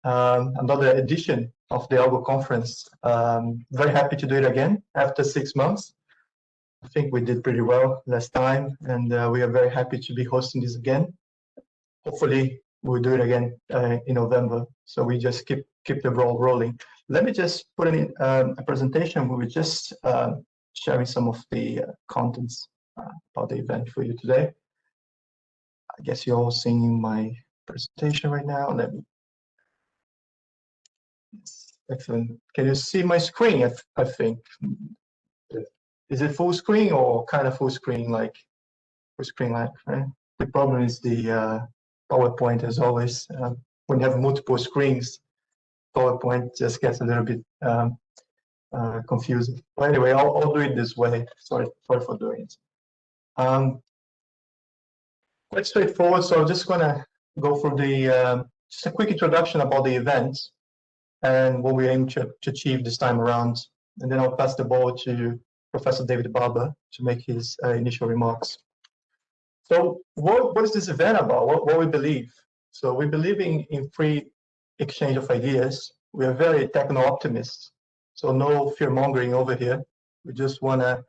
another edition of the Algo Conference. Very happy to do it again after 6 months. I think we did pretty well last time, and we are very happy to be hosting this again. Hopefully, we'll do it again in November. So we just keep the ball rolling. Let me just put in a presentation where we're just sharing some of the contents about the event for you today. I guess you're all seeing my presentation right now. Let me. Excellent. Can you see my screen? I think. Is it full screen or kind of full screen like? Right? The problem is the PowerPoint, as always. When you have multiple screens, PowerPoint just gets a little bit confusing. But anyway, I'll do it this way. Sorry for doing it. Quite straightforward. So I'm just gonna go through the just a quick introduction about the event and what we aim to achieve this time around, and then I'll pass the ball to Professor David Barber to make his initial remarks. So what is this event about? What we believe? So we believe in free exchange of ideas. We are very techno-optimists, so no fear-mongering over here. We just wanna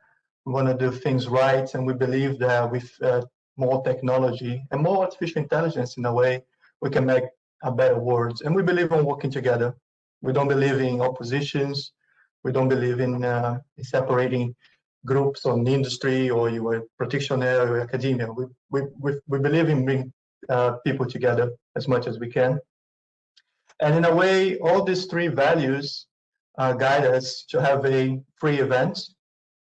do things right, and we believe that with more technology and more artificial intelligence, in a way, we can make a better world. And we believe in working together. We don't believe in oppositions. We don't believe in separating groups on industry, or you are practitioner or academia. We believe in bringing people together as much as we can. And in a way, all these three values guide us to have a free event.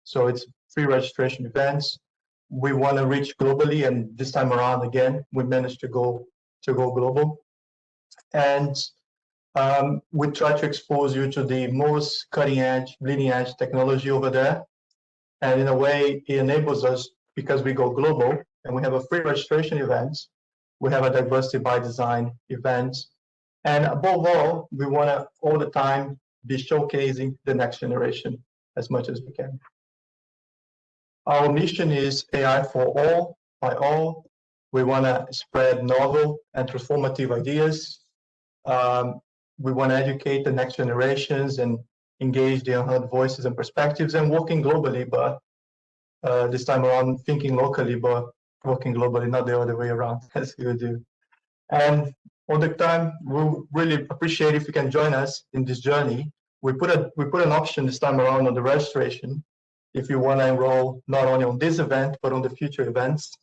So it's free registration events. We want to reach globally, and this time around again, we managed to go global. And we try to expose you to the most cutting edge, bleeding edge technology over there. And in a way, it enables us, because we go global and we have a free registration event, we have a diversity by design event. And above all, we want to all the time be showcasing the next generation as much as we can. Our mission is AI for all, by all. We want to spread novel and transformative ideas. We want to educate the next generations and engage the unheard voices and perspectives, and working globally, but this time around thinking locally, but working globally, not the other way around, as we do. And all the time, we'll really appreciate if you can join us in this journey. We put an option this time around on the registration, if you want to enroll not only on this event, but on the future events.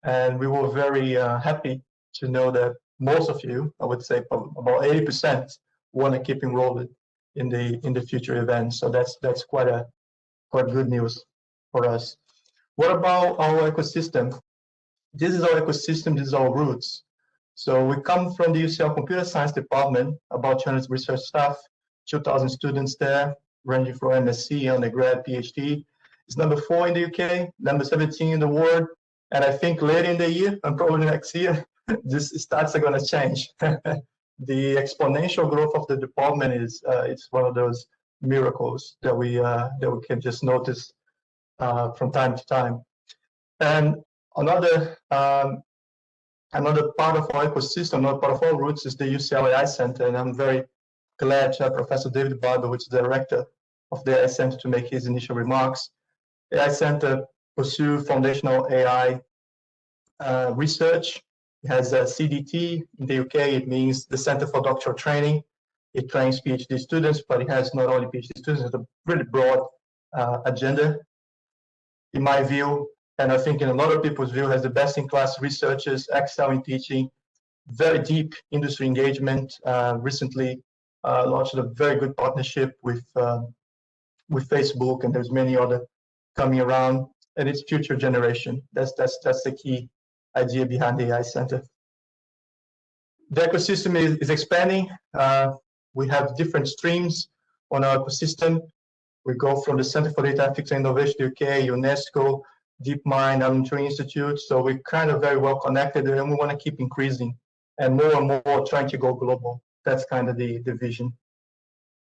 And we were very happy to know that most of you, I would say about 80%, want to keep enrolled in the future events. So that's quite good news for us. What about our ecosystem? This is our ecosystem, this is our roots. So we come from the UCL Computer Science Department, about 200 research staff, 2,000 students there, ranging from MSc, undergrad, PhD. It's number 4 in the UK, number 17 in the world. And I think later in the year, and probably next year, these stats are going to change. The exponential growth of the department is it's one of those miracles that we can just notice from time to time. And another part of our ecosystem, another part of our roots, is the UCL AI Centre, and I'm very glad to have Professor David Barber, which is the director of the AI Centre, to make his initial remarks. The AI Centre pursues foundational AI research. It has a CDT in the UK. It means the Centre for Doctoral Training. It trains PhD students, but it has not only PhD students, it's a really broad agenda. In my view, and I think in a lot of people's view, has the best-in-class researchers, excel in teaching, very deep industry engagement. Recently launched a very good partnership with Facebook, and there's many other coming around, and it's future generation. That's the key idea behind the AI Centre. The ecosystem is expanding. We have different streams on our ecosystem. We go from the Centre for Data Ethics and Innovation UK, UNESCO, DeepMind, Allen Turing Institute. So we're kind of very well connected, and we want to keep increasing and more trying to go global. That's kind of the vision.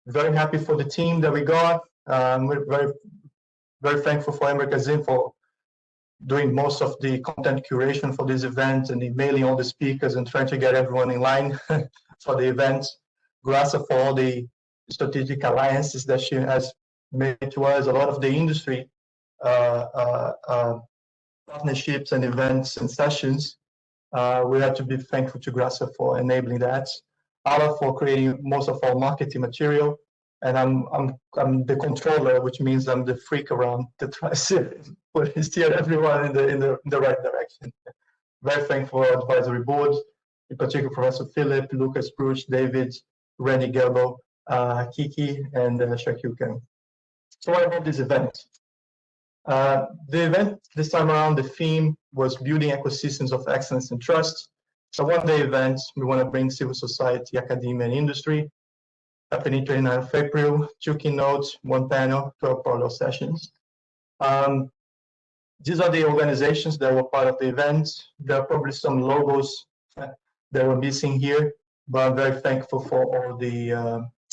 Very happy for the team that we got. We're very thankful for Emre Kazim for doing most of the content curation for this event and emailing all the speakers and trying to get everyone in line for the event. Graça for all the strategic alliances that she has made to us, a lot of the industry partnerships and events and sessions. We have to be thankful to Graça for enabling that. Ala for creating most of our marketing material, and I'm the controller, which means I'm the freak around that tries to steer everyone in the right direction. Very thankful for our advisory board, in particular Professor Philip, Lucas Bruch, David, Randy Gelbo, Kiki, and Shakil Khan. So what about this event? The event this time around, the theme was building ecosystems of excellence and trust. So one-day event, we want to bring civil society, academia, and industry. Happening 29th of April, 2 keynotes, 1 panel, 12 parallel sessions. These are the organizations that were part of the event. There are probably some logos that were missing here, but I'm very thankful for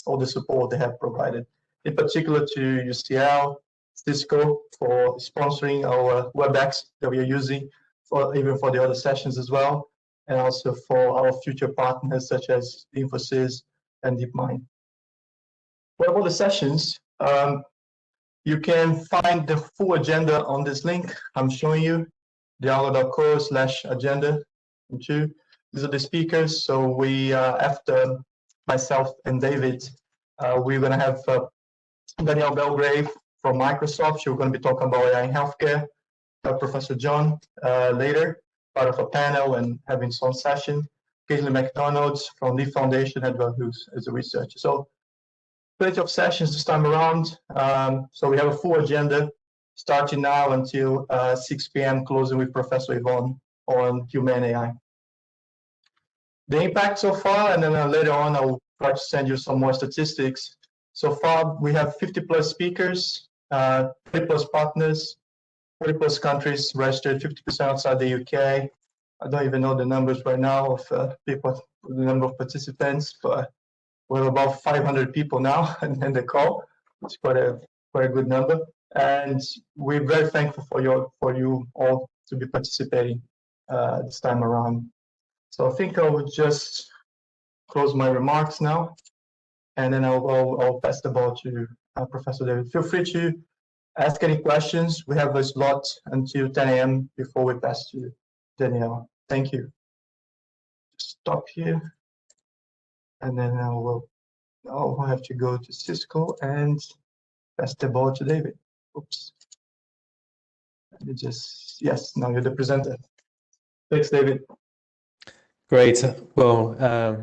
all the support they have provided. In particular to UCL, Cisco for sponsoring our WebEx that we are using, even for the other sessions as well, and also for our future partners such as Infosys and DeepMind. What about the sessions? You can find the full agenda on this link I'm showing you, dialog.co/agenda. These are the speakers. So we, after myself and David, we're going to have Danielle Belgrave from Microsoft. She's going to be talking about AI in healthcare. Professor John later, part of a panel and having some session. Caitlin McDonald's from the Foundation, who's as a researcher. So plenty of sessions this time around. So we have a full agenda starting now until 6 p.m., closing with Professor Yvonne on human AI. The impact so far, and then later on, I'll try to send you some more statistics. So far, we have 50 plus speakers, 30 plus partners, 40 plus countries registered, 50% outside the UK. I don't even know the numbers right now of people, the number of participants, but we have about 500 people now in the call. It's quite a good number, and we're very thankful for you all to be participating this time around. So I think I will just close my remarks now, and then I'll pass the ball to Professor David. Feel free to ask any questions. We have a slot until 10 a.m. before we pass to Danielle. Thank you. Stop here. And then I'll have to go to Cisco and pass the ball to David. Oops. Let me just, yes, now you're the presenter. Thanks, David. Great. Well,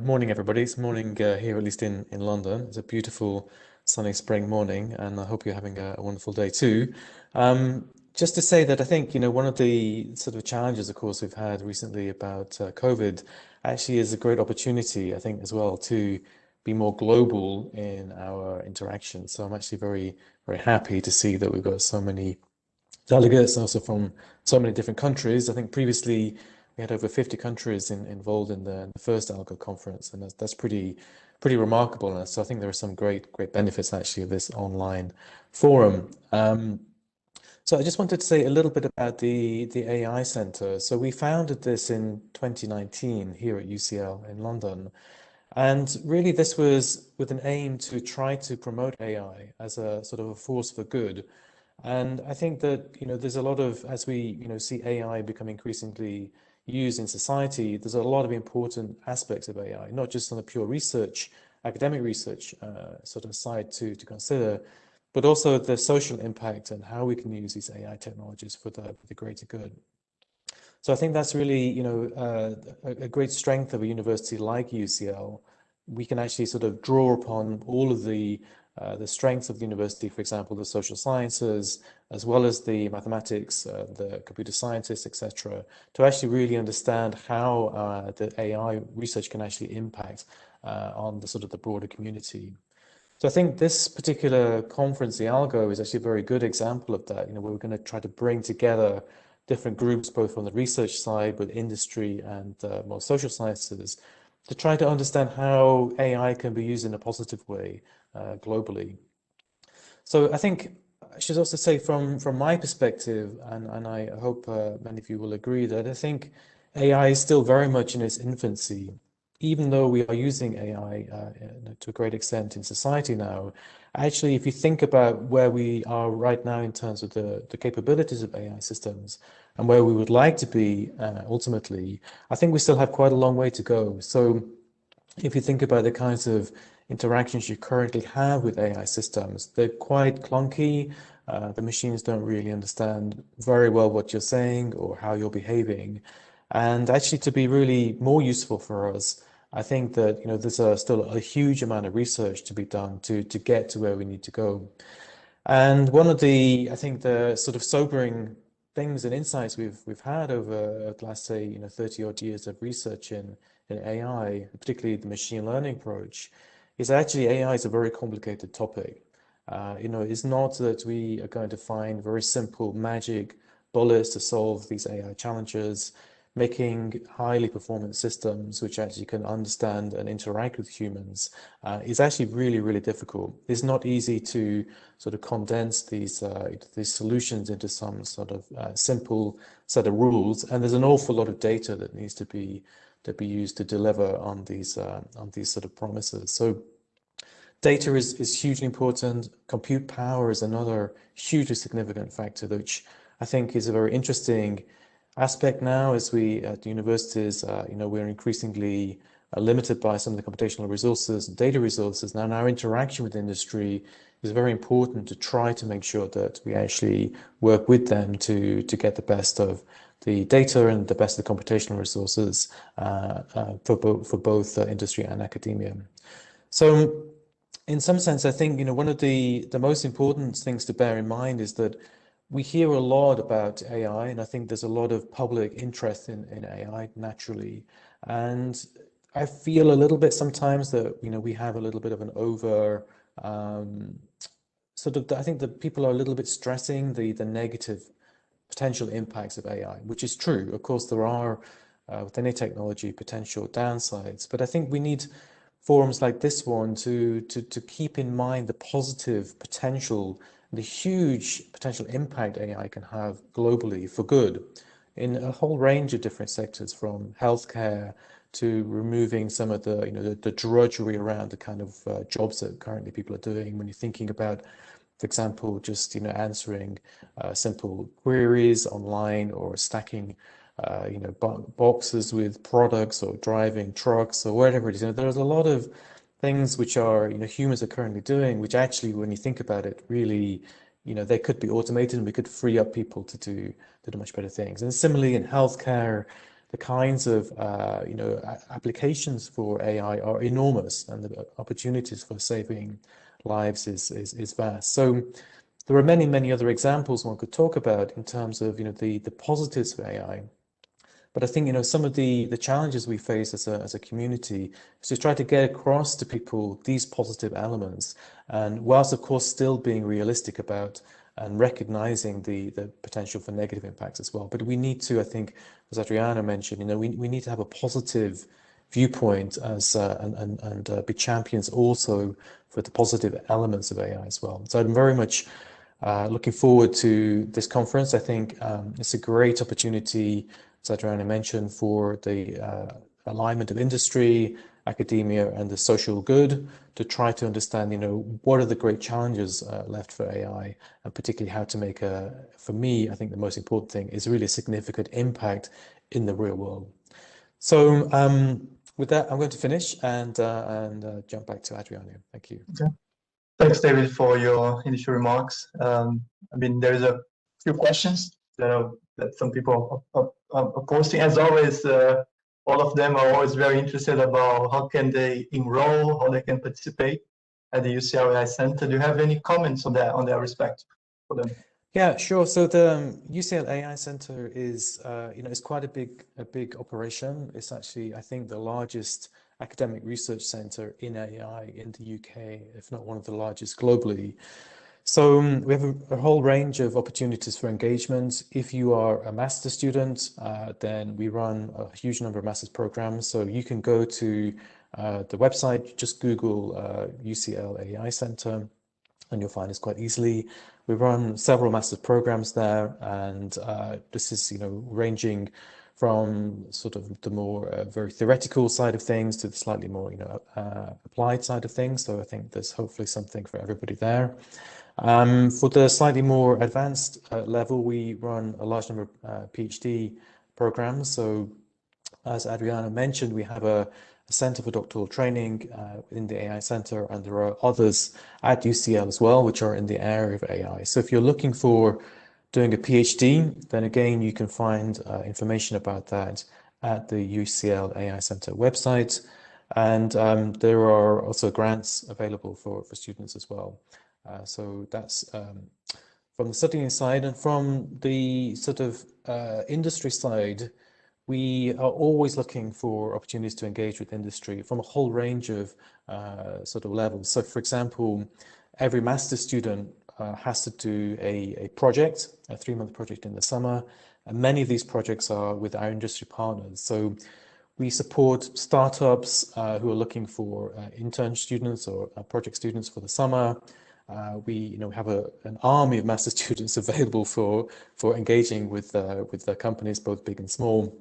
morning, everybody. It's morning here, at least in London. It's a beautiful sunny spring morning, and I hope you're having a wonderful day too. Just to say that I think, one of the sort of challenges, of course, we've had recently about COVID actually is a great opportunity, I think, as well, to be more global in our interactions. So I'm actually very, very happy to see that we've got so many delegates, also from so many different countries. I think previously we had over 50 countries involved in the first ALGO conference, and that's pretty remarkable. And so I think there are some great benefits actually of this online forum. So I just wanted to say a little bit about the AI Centre. So we founded this in 2019 here at UCL in London. And really this was with an aim to try to promote AI as a sort of a force for good. And I think that, there's a lot of, as we, see AI become increasingly used in society, there's a lot of important aspects of AI, not just on the pure research, academic research sort of side to consider, but also the social impact and how we can use these AI technologies for the greater good. So I think that's really, a great strength of a university like UCL. We can actually sort of draw upon all of the strengths of the university, for example, the social sciences, as well as the mathematics, the computer scientists, etc., to actually really understand how the AI research can actually impact on the sort of the broader community. So I think this particular conference, the ALGO, is actually a very good example of that. We're going to try to bring together different groups, both on the research side, with industry and more social sciences, to try to understand how AI can be used in a positive way globally. So I think I should also say from my perspective, and I hope many of you will agree, that I think AI is still very much in its infancy. even though we are using AI to a great extent in society now, actually, if you think about where we are right now in terms of the capabilities of AI systems and where we would like to be ultimately, I think we still have quite a long way to go. So if you think about the kinds of interactions you currently have with AI systems, they're quite clunky. The machines don't really understand very well what you're saying or how you're behaving. And actually, to be really more useful for us, I think that there's still a huge amount of research to be done to get to where we need to go. And one of I think the sort of sobering things and insights we've had over the last, say, 30 odd years of research in AI, particularly the machine learning approach, is actually AI is a very complicated topic. It's not that we are going to find very simple magic bullets to solve these AI challenges. Making highly performant systems which actually can understand and interact with humans is actually really, really difficult. It's not easy to sort of condense these solutions into some sort of simple set of rules, and there's an awful lot of data that needs to be used to deliver on these sort of promises. So data is hugely important. Compute power is another hugely significant factor, which I think is a very interesting aspect now as we at universities, we're increasingly limited by some of the computational resources and data resources. Now, our interaction with industry is very important to try to make sure that we actually work with them to get the best of the data and the best of the computational resources for both industry and academia. So in some sense, I think one of the most important things to bear in mind is that we hear a lot about AI, and I think there's a lot of public interest in AI naturally. And I feel a little bit sometimes that we have a little bit of an over sort of. I think that people are a little bit stressing the negative potential impacts of AI, which is true. Of course, there are with any technology potential downsides, but I think we need forums like this one to keep in mind the positive potential, the huge potential impact AI can have globally for good in a whole range of different sectors, from healthcare to removing some of the drudgery around the kind of jobs that currently people are doing. When you're thinking about, for example, just answering simple queries online or stacking boxes with products or driving trucks or whatever it is. There's a lot of things which are humans are currently doing, which actually, when you think about it, really they could be automated and we could free up people to do much better things. And similarly in healthcare, the kinds of applications for AI are enormous, and the opportunities for saving lives is vast. So there are many other examples one could talk about in terms of the positives of AI. But I think some of the challenges we face as a community is to try to get across to people these positive elements, and whilst of course still being realistic about and recognizing the potential for negative impacts as well. But we need to, I think, as Adriano mentioned, we need to have a positive viewpoint as and be champions also for the positive elements of AI as well. So I'm very much looking forward to this conference. I think it's a great opportunity, as Adriano mentioned, for the alignment of industry, academia, and the social good to try to understand, what are the great challenges left for AI, and particularly how to make for me, I think the most important thing is really a significant impact in the real world. So with that, I'm going to finish and jump back to Adriano. Thank you. Okay. Thanks, David, for your initial remarks. There's a few questions that some people are posting. As always, all of them are always very interested about how can they enroll, how they can participate at the UCL AI Centre. Do you have any comments on that respect for them? Yeah, sure. So the UCL AI Centre is, is quite a big operation. It's actually, I think, the largest academic research centre in AI in the UK, if not one of the largest globally. So we have a whole range of opportunities for engagement. If you are a master's student, then we run a huge number of master's programs. So you can go to the website, just Google UCL AI Centre, and you'll find us quite easily. We run several master's programs there, and this is ranging from sort of the more very theoretical side of things to the slightly more, applied side of things. So I think there's hopefully something for everybody there. For the slightly more advanced level, we run a large number of PhD programs. So as Adriano mentioned, we have a Centre for Doctoral Training in the AI Centre, and there are others at UCL as well, which are in the area of AI. So if you're looking for doing a PhD, then again, you can find information about that at the UCL AI Centre website. And there are also grants available for students as well. So that's from the studying side. And from the sort of industry side, we are always looking for opportunities to engage with industry from a whole range of sort of levels. So for example, every master's student has to do a project, a 3-month project in the summer. And many of these projects are with our industry partners. So we support startups who are looking for intern students or project students for the summer. We have an army of master students available for engaging with the companies, both big and small.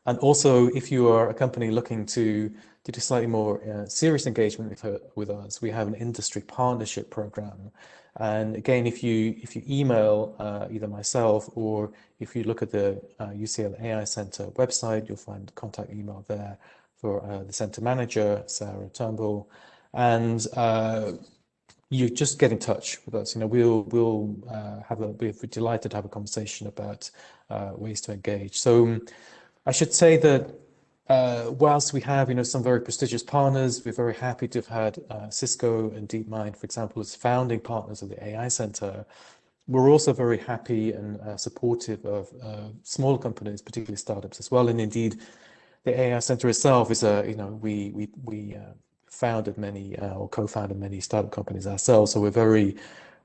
And also, if you are a company looking to do slightly more serious engagement with us, we have an industry partnership program. And again, if you email either myself or if you look at the UCL AI Centre website, you'll find the contact email there for the centre manager, Sarah Turnbull. And you just get in touch with us. We'll be delighted to have a conversation about ways to engage. So I should say that whilst we have some very prestigious partners, we're very happy to have had Cisco and DeepMind, for example, as founding partners of the AI Centre. We're also very happy and supportive of small companies, particularly startups as well. And indeed, the AI Centre itself is we founded many or co-founded many startup companies ourselves. So we're very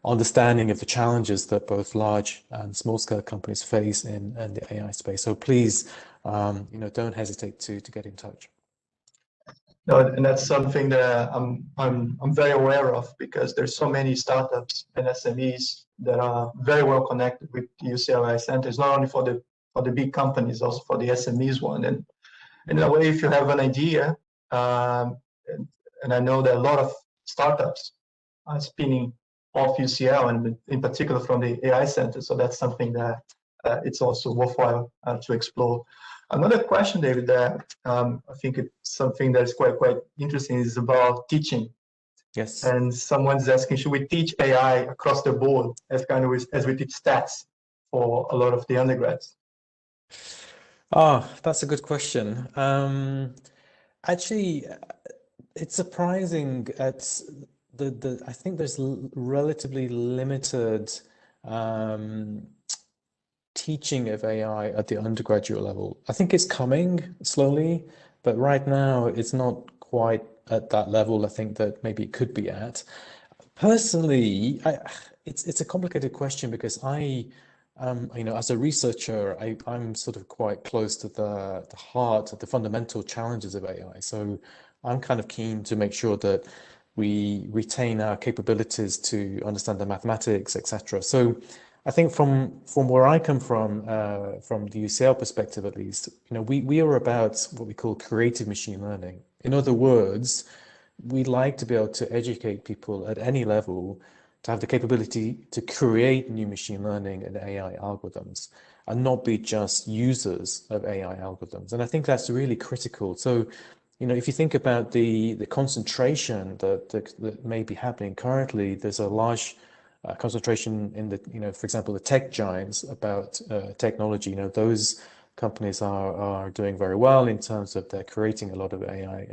understanding of the challenges that both large and small scale companies face in the AI space. So please, don't hesitate to get in touch. No, and that's something that I'm very aware of, because there's so many startups and SMEs that are very well connected with UCL AI Centers, not only for the big companies, also for the SMEs one. And in a way, if you have an idea, and I know that a lot of startups are spinning off UCL, and in particular from the AI Center. So that's something that it's also worthwhile to explore. Another question, David, that I think it's something that's quite interesting is about teaching. Yes. And someone's asking, should we teach AI across the board as we teach stats for a lot of the undergrads? Oh, that's a good question. Actually, it's surprising at I think there's relatively limited teaching of AI at the undergraduate level. I think it's coming slowly, but right now it's not quite at that level I think that maybe it could be at. Personally, it's a complicated question because as a researcher, I'm sort of quite close to the heart of the fundamental challenges of AI. So I'm kind of keen to make sure that we retain our capabilities to understand the mathematics, etc. So I think from where I come from the UCL perspective at least, we are about what we call creative machine learning. In other words, we like to be able to educate people at any level to have the capability to create new machine learning and AI algorithms and not be just users of AI algorithms. And I think that's really critical. So, if you think about the concentration that may be happening currently, there's a large concentration in for example, the tech giants about technology. Those companies are doing very well in terms of they're creating a lot of AI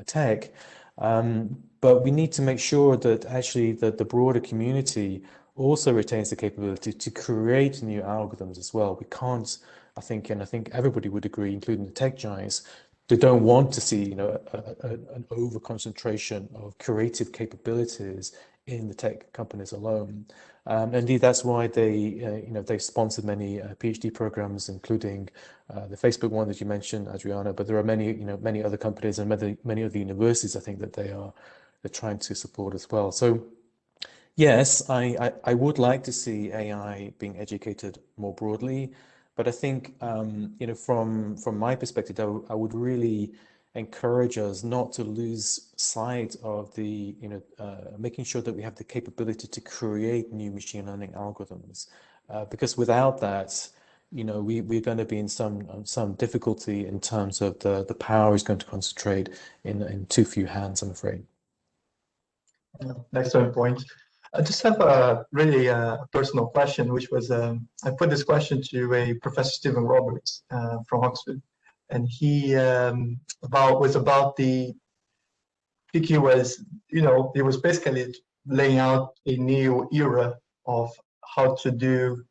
tech. But we need to make sure that actually that the broader community also retains the capability to create new algorithms as well. We can't, I think everybody would agree, including the tech giants, they don't want to see, an over concentration of creative capabilities in the tech companies alone. Indeed, that's why they've sponsored many PhD programs, including the Facebook one that you mentioned, Adriano. But there are many other companies and many other universities, I think, that they're trying to support as well. So yes, I would like to see AI being educated more broadly, But I think, from my perspective, I would really encourage us not to lose sight of making sure that we have the capability to create new machine learning algorithms, because without that, we're going to be in some difficulty in terms of the power is going to concentrate in too few hands, I'm afraid. Excellent point. I just have a really personal question, which was I put this question to a Professor Stephen Roberts from Oxford, and he was about the he was he was basically laying out a new era of how to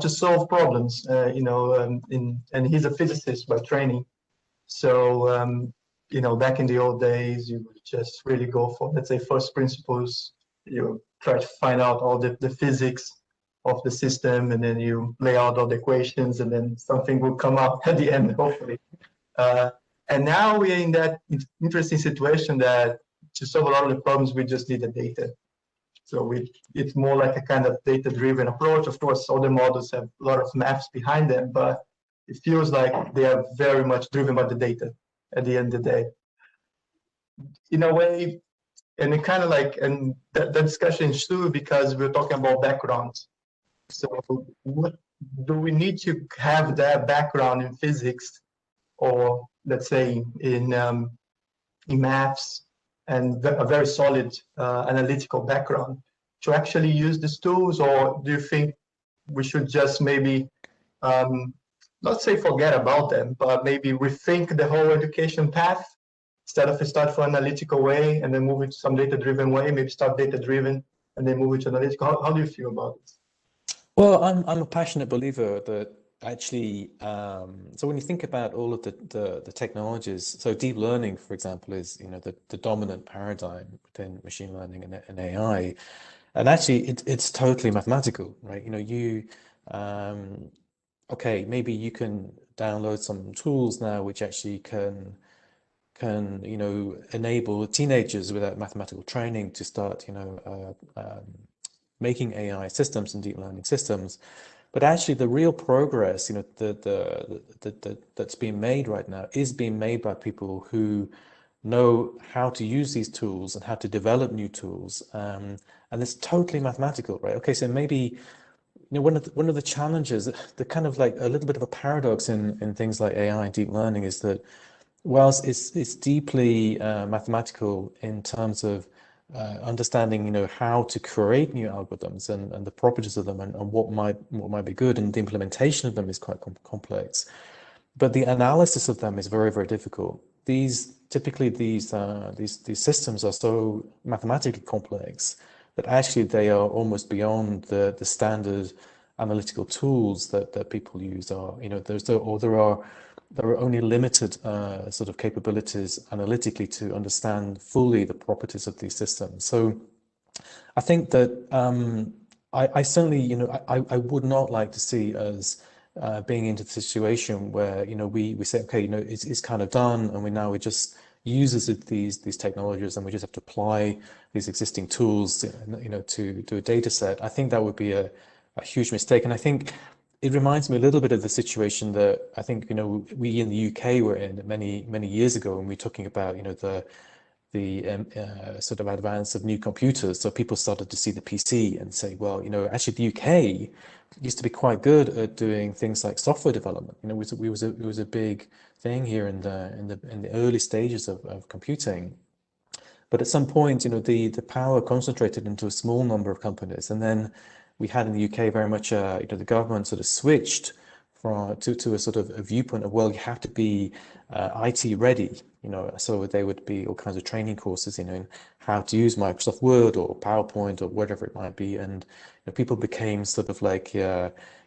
solve problems. And he's a physicist by training, so back in the old days, you would just really go for, let's say, first principles. You try to find out all the physics of the system, and then you lay out all the equations, and then something will come up at the end, hopefully. And now we're in that interesting situation that to solve a lot of the problems, we just need the data. So it's more like a kind of data-driven approach. Of course, all the models have a lot of maths behind them, but it feels like they are very much driven by the data at the end of the day. In a way, and it kind of like, and that discussion is true because we're talking about backgrounds. So what do we need to have that background in physics, or let's say in maths, and a very solid analytical background to actually use these tools? Or do you think we should just maybe not say forget about them, but maybe rethink the whole education path? Instead of start from analytical way and then move it to some data-driven way, maybe start data-driven and then move it to analytical. How do you feel about this? Well, I'm a passionate believer that actually, so when you think about all of the technologies, so deep learning, for example, is the dominant paradigm within machine learning and AI, and actually it's totally mathematical, right? Okay, maybe you can download some tools now which actually can enable teenagers without mathematical training to start making AI systems and deep learning systems. But actually, the real progress, that's being made right now is being made by people who know how to use these tools and how to develop new tools, and it's totally mathematical, right? Okay, so maybe one of the challenges, the kind of like a little bit of a paradox in things like AI and deep learning is that whilst it's deeply mathematical in terms of understanding, how to create new algorithms and the properties of them and what might be good, and the implementation of them is quite complex. But the analysis of them is very, very difficult. These systems are so mathematically complex that actually they are almost beyond the standard analytical tools that people use. There are only limited sort of capabilities analytically to understand fully the properties of these systems. So I think that I certainly, I would not like to see us being into the situation where, we say, okay, it's kind of done, and we're just users of these technologies, and we just have to apply these existing tools, to a data set. I think that would be a huge mistake. And I think it reminds me a little bit of the situation that I think, we in the UK were in many years ago, when we were talking about, the sort of advance of new computers. So people started to see the PC and say, well, actually the UK used to be quite good at doing things like software development. It was a big thing here in the early stages of computing. But at some point, the power concentrated into a small number of companies, and then we had in the UK very much, the government sort of switched to a sort of a viewpoint of, well, you have to be IT ready, so there would be all kinds of training courses, in how to use Microsoft Word or PowerPoint or whatever it might be, and people became sort of like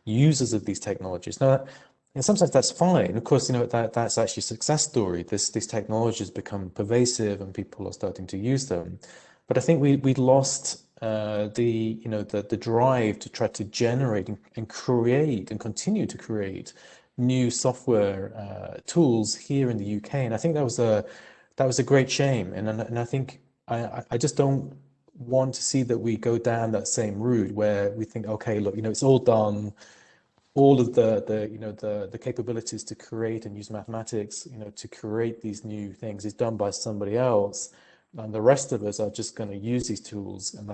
users of these technologies. Now, in some sense, that's fine. Of course, that's actually a success story. These technologies become pervasive, and people are starting to use them. But I think we lost the drive to try to generate and create and continue to create new software tools here in the UK, and I think that was a great shame. And I think I just don't want to see that we go down that same route where we think, okay, look, it's all done. all of the capabilities to create and use mathematics, to create these new things is done by somebody else, and the rest of us are just going to use these tools and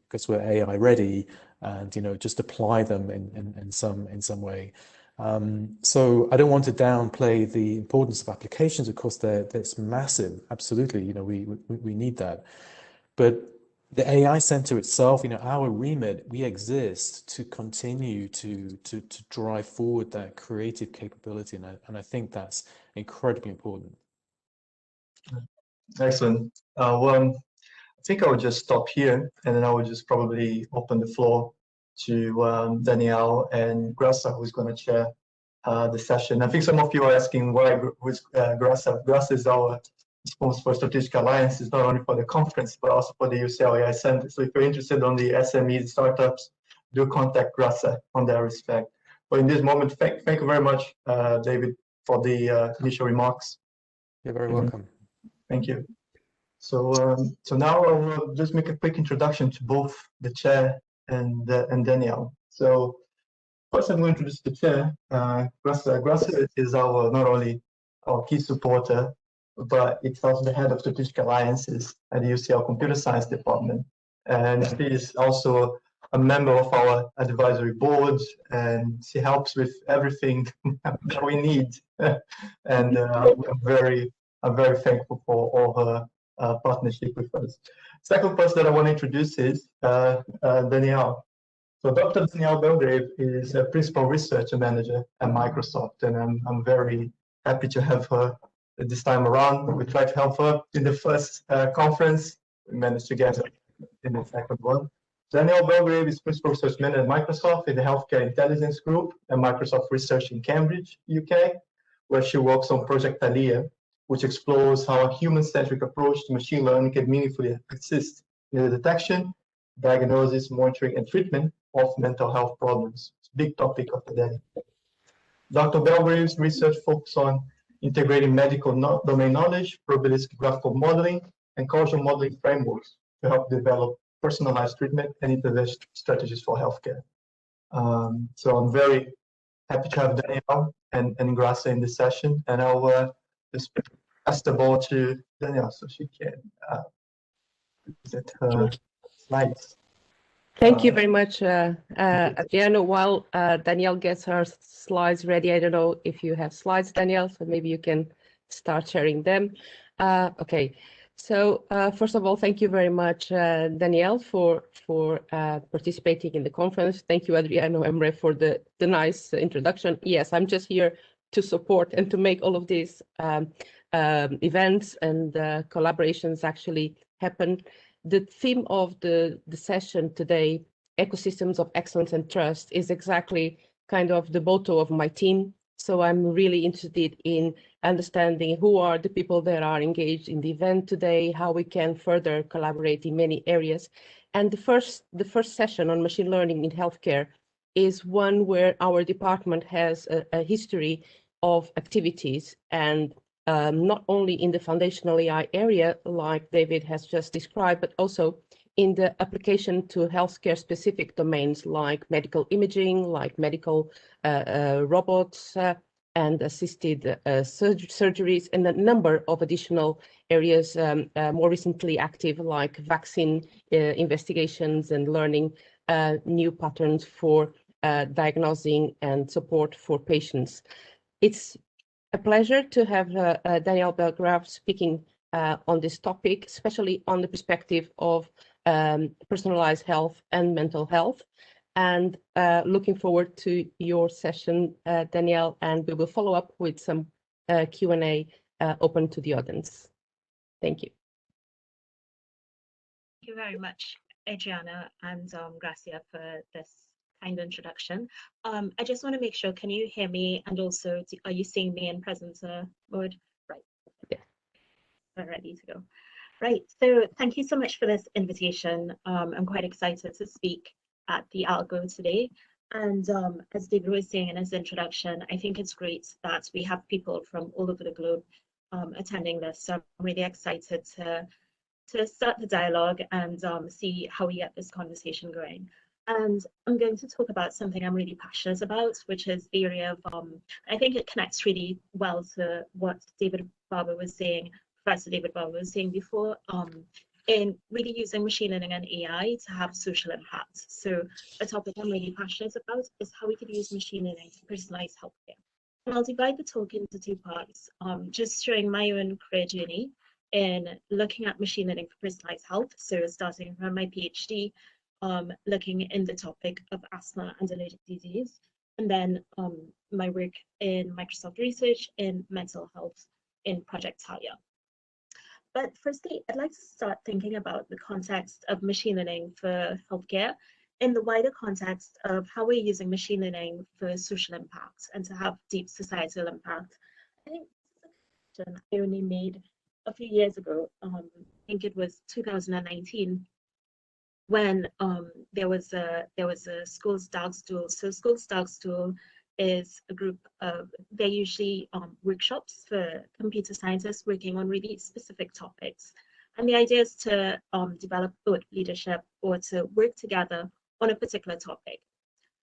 because we're AI ready, and just apply them in some way. So I don't want to downplay the importance of applications. Of course, that's massive. Absolutely, we need that. But the AI Centre itself, our remit, we exist to continue to drive forward that creative capability, and I think that's incredibly important. Excellent. Well, I think I will just stop here, and then I will just probably open the floor to Danielle and Grasa, who's going to chair the session. I think some of you are asking who's Grasa. Grasa is our sponsor for Strategic Alliances, not only for the conference, but also for the UCL AI Centre. So if you're interested on the SME startups, do contact Grasa on that respect. But in this moment, thank you very much, David, for the initial remarks. You're very welcome. Thank you. So now I'll just make a quick introduction to both the chair and Danielle. So first, I'm going to introduce the chair. Grasa is not only our key supporter, but it's also the head of Strategic Alliances at the UCL Computer Science Department. And she is also a member of our advisory board, and she helps with everything that we need. And I'm very thankful for all her partnership with us. Second person that I want to introduce is Danielle. So Dr. Danielle Belgrave is a principal research manager at Microsoft, and I'm very happy to have her this time around. We tried to help her in the first conference. We managed to get her in the second one. Danielle Belgrave is principal research manager at Microsoft in the Healthcare Intelligence Group at Microsoft Research in Cambridge, UK, where she works on Project Thalia, which explores how a human-centric approach to machine learning can meaningfully assist in the detection, diagnosis, monitoring, and treatment of mental health problems. It's a big topic of the day. Dr. Belgrave's research focuses on integrating medical domain knowledge, probabilistic graphical modeling, and causal modeling frameworks to help develop personalized treatment and intervention strategies for healthcare. So I'm very happy to have Danielle and Grasa in this session, and I'll just pass the ball to Danielle so she can present her slides. Thank you very much, Adriano. While Danielle gets her slides ready, I don't know if you have slides, Danielle, so maybe you can start sharing them. Okay, so first of all, thank you very much, Danielle, for participating in the conference. Thank you, Adriano Emre, for the nice introduction. Yes, I'm just here to support and to make all of these events and collaborations actually happen. The theme of the session today, Ecosystems of Excellence and Trust, is exactly kind of the motto of my team. So I'm really interested in understanding who are the people that are engaged in the event today, how we can further collaborate in many areas. And the first session on machine learning in healthcare is one where our department has a history of activities, and not only in the foundational AI area, like David has just described, but also in the application to healthcare specific domains like medical imaging, like medical robots and assisted surgeries, and a number of additional areas more recently active, like vaccine investigations and learning new patterns for diagnosing and support for patients. It's a pleasure to have Danielle Belgrave speaking on this topic, especially on the perspective of personalized health and mental health. And looking forward to your session, Danielle, and we will follow up with some Q&A open to the audience. Thank you. Thank you very much, Adriana and Gracia, for this kind introduction. I just want to make sure, can you hear me? And also, are you seeing me in presenter mode? Right. Yeah. We're ready to go. Right. So thank you so much for this invitation. I'm quite excited to speak at the Algo today. And as David was saying in his introduction, I think it's great that we have people from all over the globe attending this. So I'm really excited to start the dialogue and see how we get this conversation going. And I'm going to talk about something I'm really passionate about, which is the area of, I think it connects really well to what David Barber was saying, Professor David Barber was saying before, in really using machine learning and AI to have social impact. So a topic I'm really passionate about is how we could use machine learning to personalize healthcare. And I'll divide the talk into two parts, just showing my own career journey in looking at machine learning for personalized health. So starting from my PhD, looking in the topic of asthma and allergic disease, and then my work in Microsoft Research in mental health in Project Talia. But firstly, I'd like to start thinking about the context of machine learning for healthcare in the wider context of how we're using machine learning for social impact and to have deep societal impact. I think this is a question I only made a few years ago. I think it was 2019. When there was a School's Dark Stool. So School's Dark Stool is a group of, they're usually workshops for computer scientists working on really specific topics. And the idea is to develop thought leadership or to work together on a particular topic.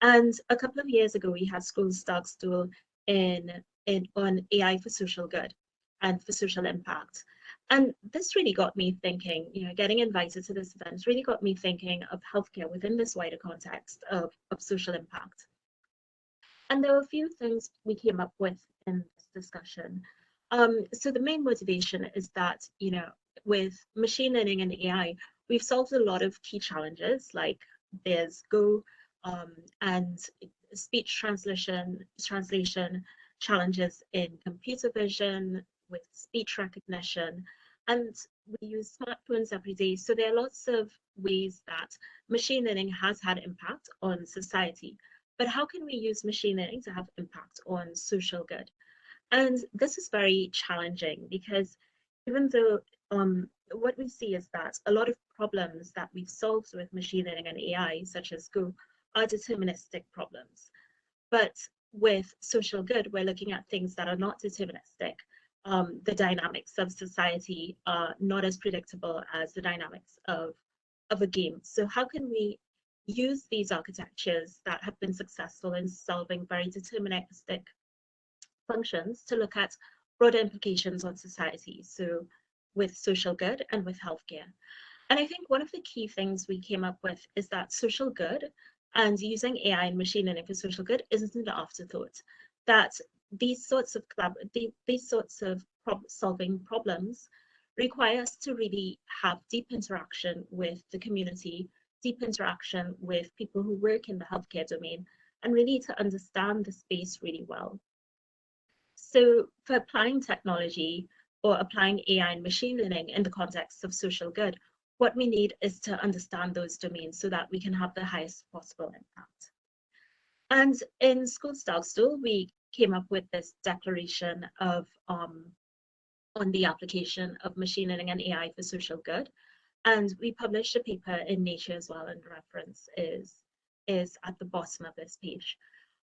And a couple of years ago, we had School's Dark Stool on AI for social good and for social impact. And this really got me thinking, getting invited to this event really got me thinking of healthcare within this wider context of social impact. And there were a few things we came up with in this discussion. So the main motivation is that, with machine learning and AI, we've solved a lot of key challenges, like there's Go and speech translation challenges in computer vision, with speech recognition, and we use smartphones every day. So there are lots of ways that machine learning has had impact on society. But how can we use machine learning to have impact on social good? And this is very challenging because even though what we see is that a lot of problems that we've solved with machine learning and AI, such as Go, are deterministic problems. But with social good, we're looking at things that are not deterministic. The dynamics of society are not as predictable as the dynamics of a game. So how can we use these architectures that have been successful in solving very deterministic functions to look at broader implications on society, so with social good and with healthcare? And I think one of the key things we came up with is that social good and using AI and machine learning for social good isn't an afterthought. That these sorts of solving problems require us to really have deep interaction with the community, deep interaction with people who work in the healthcare domain, and really to understand the space really well. So for applying technology or applying AI and machine learning in the context of social good, what we need is to understand those domains so that we can have the highest possible impact. And in School's Dark Stool, we came up with this declaration of on the application of machine learning and AI for social good. And we published a paper in Nature as well, and reference is at the bottom of this page,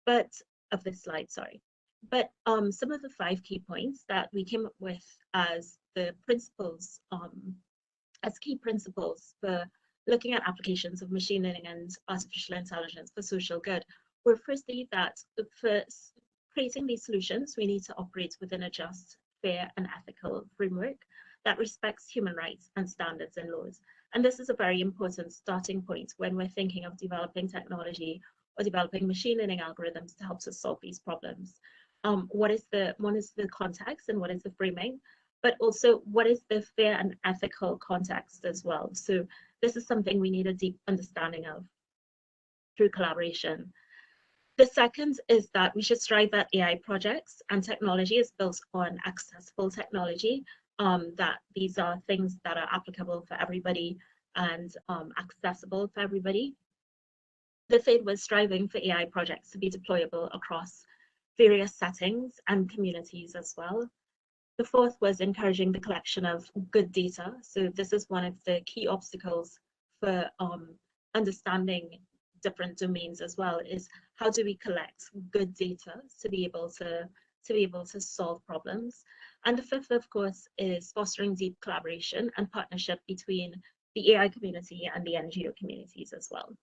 but of this slide, sorry. But some of the 5 key points that we came up with as the principles, as key principles for looking at applications of machine learning and artificial intelligence for social good were firstly that for creating these solutions, we need to operate within a just, fair, and ethical framework that respects human rights and standards and laws. And this is a very important starting point when we're thinking of developing technology or developing machine learning algorithms to help us solve these problems. What is the context and what is the framing, but also what is the fair and ethical context as well. So this is something we need a deep understanding of through collaboration. The second is that we should strive that AI projects and technology is built on accessible technology, that these are things that are applicable for everybody and accessible for everybody. The third was striving for AI projects to be deployable across various settings and communities as well. The fourth was encouraging the collection of good data. So this is one of the key obstacles for understanding different domains as well, is how do we collect good data to be able to solve problems. And the fifth, of course, is fostering deep collaboration and partnership between the AI community and the NGO communities as well.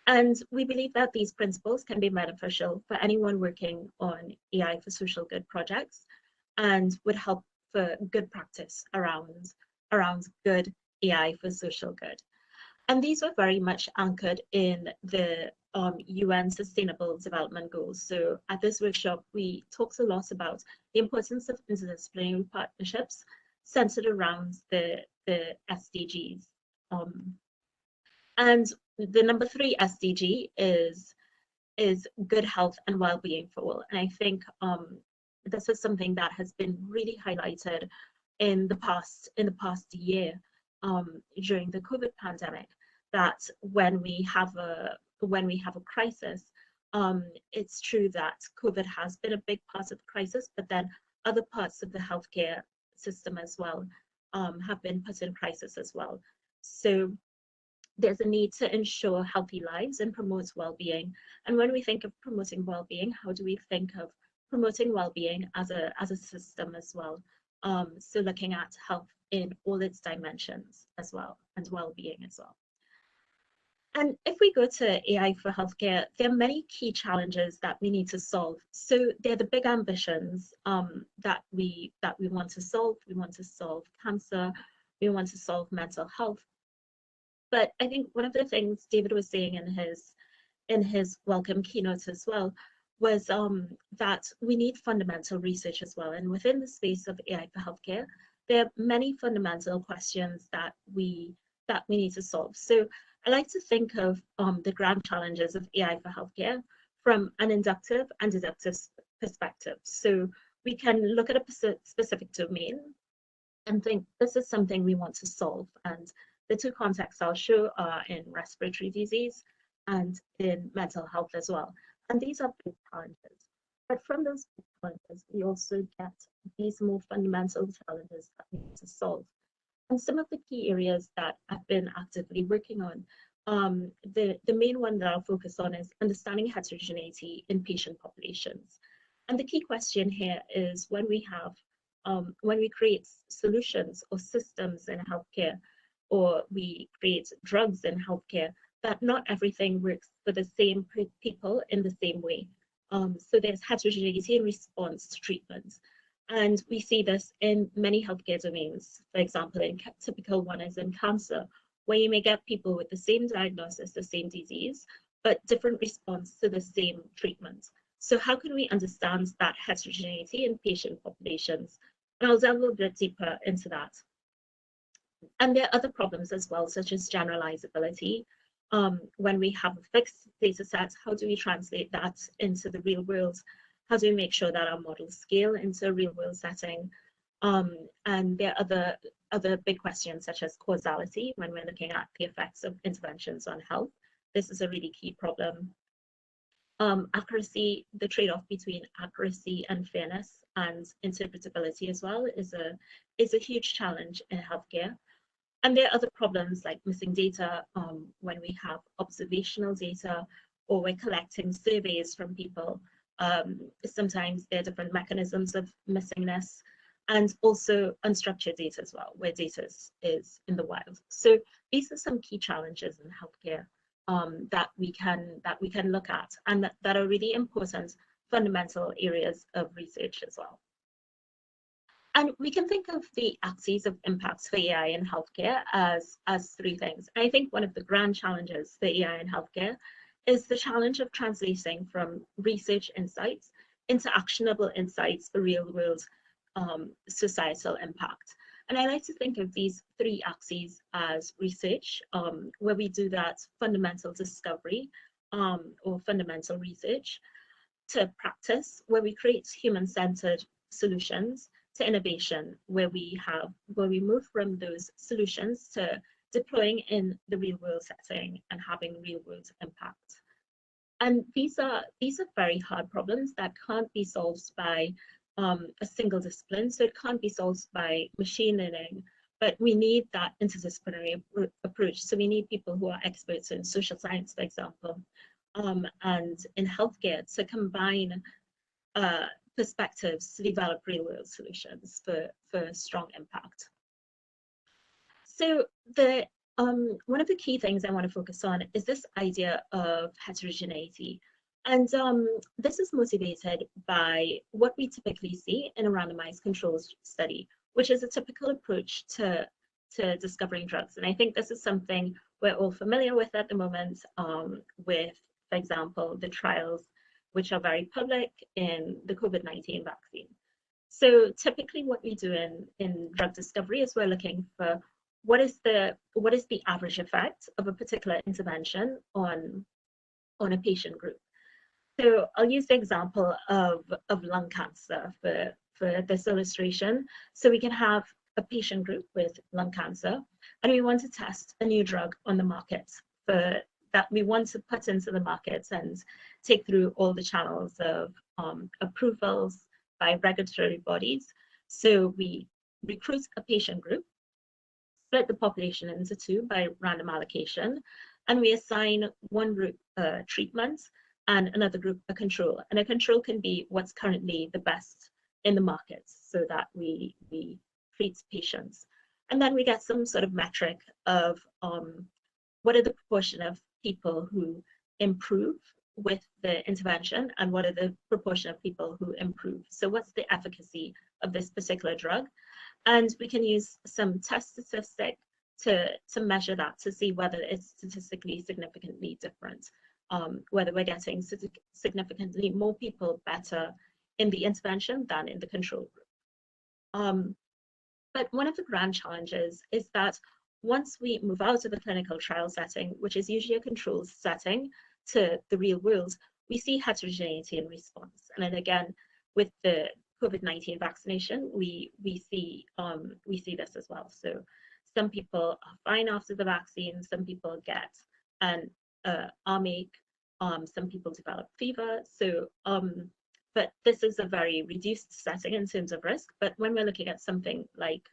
And we believe that these principles can be beneficial for anyone working on AI for social good projects and would help for good practice around good AI for social good. And these were very much anchored in the UN Sustainable Development Goals. So at this workshop, we talked a lot about the importance of interdisciplinary partnerships centered around the SDGs. And the number 3 SDG is good health and well-being for all. And I think this is something that has been really highlighted in the past year during the COVID pandemic, that when we have a crisis, it's true that COVID has been a big part of the crisis, but then other parts of the healthcare system as well have been put in crisis as well. So there's a need to ensure healthy lives and promote well-being. And when we think of promoting well-being, how do we think of promoting well-being as a system as well? So looking at health in all its dimensions as well, and well-being as well. And if we go to AI for healthcare, there are many key challenges that we need to solve. So they're the big ambitions that we want to solve. We want to solve cancer. We want to solve mental health. But I think one of the things David was saying in his welcome keynote as well was that we need fundamental research as well. And within the space of AI for healthcare, there are many fundamental questions that we need to solve. So I like to think of the grand challenges of AI for healthcare from an inductive and deductive perspective. So we can look at a specific domain and think this is something we want to solve. And the 2 contexts I'll show are in respiratory disease and in mental health as well. And these are big challenges. But from those big challenges, we also get these more fundamental challenges that we need to solve. And some of the key areas that I've been actively working on, the main one that I'll focus on is understanding heterogeneity in patient populations. And the key question here is when we create solutions or systems in healthcare, or we create drugs in healthcare, that not everything works for the same people in the same way. So there's heterogeneity in response to treatment. And we see this in many healthcare domains. For example, in typical one is in cancer, where you may get people with the same diagnosis, the same disease, but different response to the same treatment. So how can we understand that heterogeneity in patient populations? And I'll delve a little bit deeper into that. And there are other problems as well, such as generalizability. When we have a fixed data set, how do we translate that into the real world? How do we make sure that our models scale into a real world setting? And there are other big questions such as causality when we're looking at the effects of interventions on health. This is a really key problem. Accuracy, the trade-off between accuracy and fairness and interpretability as well is a huge challenge in healthcare. And there are other problems like missing data when we have observational data or we're collecting surveys from people. Sometimes there are different mechanisms of missingness, and also unstructured data as well, where data is in the wild. So these are some key challenges in healthcare that we can look at, and that are really important fundamental areas of research as well. And we can think of the axes of impacts for AI in healthcare as 3 things. I think one of the grand challenges for AI in healthcare is the challenge of translating from research insights into actionable insights for real-world societal impact. And I like to think of these 3 axes as research, where we do that fundamental discovery or fundamental research, to practice, where we create human-centered solutions, to innovation, where we move from those solutions to deploying in the real world setting and having real world impact. And these are very hard problems that can't be solved by a single discipline. So it can't be solved by machine learning, but we need that interdisciplinary approach. So we need people who are experts in social science, for example, and in healthcare, to combine perspectives to develop real-world solutions for strong impact. So the one of the key things I want to focus on is this idea of heterogeneity. And this is motivated by what we typically see in a randomized controls study, which is a typical approach to discovering drugs. And I think this is something we're all familiar with at the moment with, for example, the trials which are very public in the COVID-19 vaccine. So typically what we do in drug discovery is we're looking for what is the average effect of a particular intervention on a patient group. So I'll use the example of lung cancer for this illustration. So we can have a patient group with lung cancer, and we want to test a new drug on the market for that we want to put into the market and take through all the channels of approvals by regulatory bodies. So we recruit a patient group, split the population into two by random allocation, and we assign one group treatment and another group a control. And a control can be what's currently the best in the market so that we treat patients. And then we get some sort of metric of what are the proportion of people who improve with the intervention and what are the proportion of people who improve. So what's the efficacy of this particular drug? And we can use some test statistic to measure that to see whether it's statistically significantly different, whether we're getting significantly more people better in the intervention than in the control group. But one of the grand challenges is that once we move out of a clinical trial setting, which is usually a control setting, to the real world, we see heterogeneity in response. And then again, with the COVID-19 vaccination, we see this as well. So some people are fine after the vaccine, some people get an armache, some people develop fever. So, but this is a very reduced setting in terms of risk. But when we're looking at something like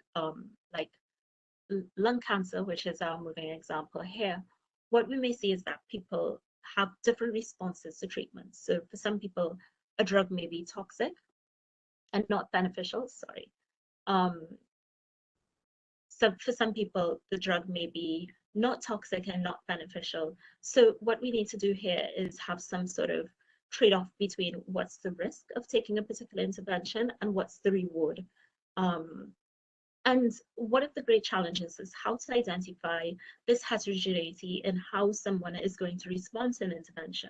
lung cancer, which is our moving example here, what we may see is that people have different responses to treatment. So for some people, a drug may be toxic and not beneficial, sorry. So for some people, the drug may be not toxic and not beneficial. So what we need to do here is have some sort of trade-off between what's the risk of taking a particular intervention and what's the reward. And one of the great challenges is how to identify this heterogeneity in how someone is going to respond to an intervention,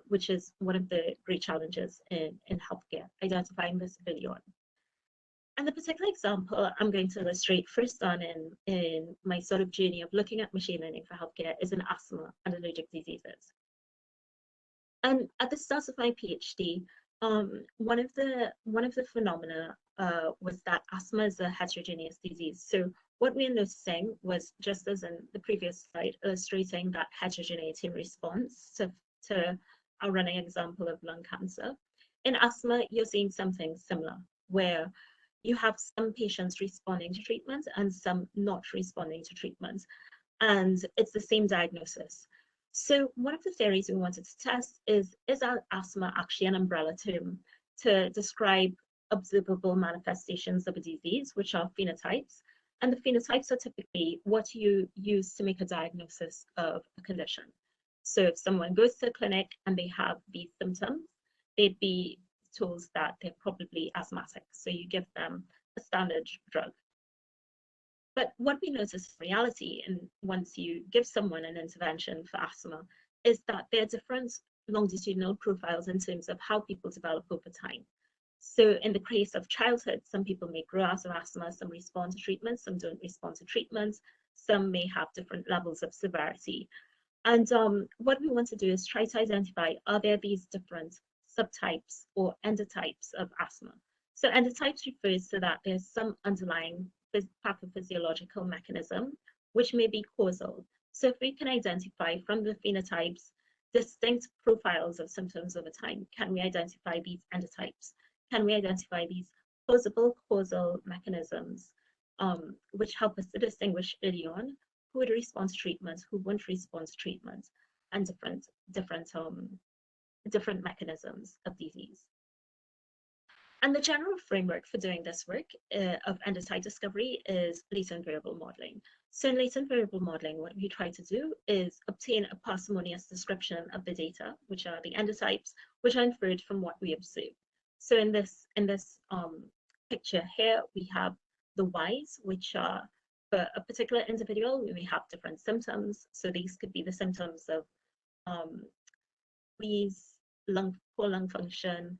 which is one of the great challenges in healthcare, identifying this early on. And the particular example I'm going to illustrate first on in my sort of journey of looking at machine learning for healthcare is in asthma and allergic diseases. And at the start of my PhD, one of the phenomena was that asthma is a heterogeneous disease. So what we're noticing was, just as in the previous slide, illustrating that heterogeneity in response to our running example of lung cancer. In asthma, you're seeing something similar, where you have some patients responding to treatment and some not responding to treatment. And it's the same diagnosis. So one of the theories we wanted to test is asthma actually an umbrella term to describe observable manifestations of a disease, which are phenotypes. And the phenotypes are typically what you use to make a diagnosis of a condition. So if someone goes to a clinic and they have these symptoms, they'd be told that they're probably asthmatic. So you give them a standard drug. But what we notice in reality, and once you give someone an intervention for asthma, is that there are different longitudinal profiles in terms of how people develop over time. So in the case of childhood, some people may grow out of asthma, some respond to treatment, some don't respond to treatment, some may have different levels of severity. And what we want to do is try to identify, are there these different subtypes or endotypes of asthma? So endotypes refers to that there's some underlying pathophysiological mechanism which may be causal. So if we can identify from the phenotypes distinct profiles of symptoms over time, can we identify these endotypes? Can we identify these plausible causal mechanisms which help us to distinguish early on who would respond to treatment, who wouldn't respond to treatment, and different mechanisms of disease. And the general framework for doing this work of endotype discovery is latent variable modeling. So in latent variable modeling, what we try to do is obtain a parsimonious description of the data, which are the endotypes, which are inferred from what we observe. So in this picture here, we have the Ys, which are for a particular individual, we may have different symptoms. So these could be the symptoms of wheeze, poor lung function,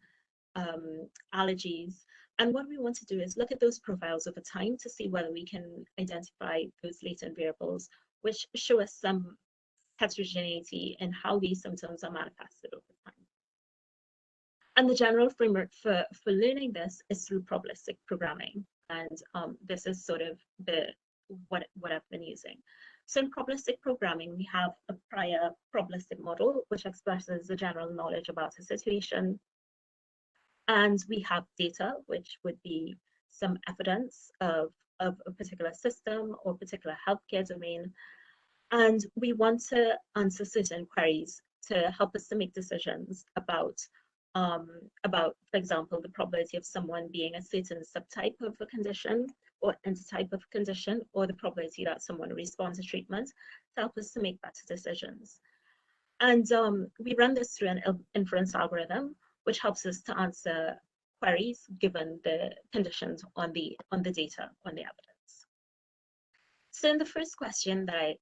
allergies. And what we want to do is look at those profiles over time to see whether we can identify those latent variables, which show us some heterogeneity in how these symptoms are manifested over time. And the general framework for learning this is through probabilistic programming. And this is sort of what I've been using. So in probabilistic programming, we have a prior probabilistic model, which expresses the general knowledge about a situation. And we have data, which would be some evidence of a particular system or particular healthcare domain. And we want to answer certain queries to help us to make decisions about, for example, the probability of someone being a certain subtype of a condition or endotype of condition, or the probability that someone responds to treatment to help us to make better decisions. And we run this through an inference algorithm, which helps us to answer queries given the conditions on the data, on the evidence. So in the first question that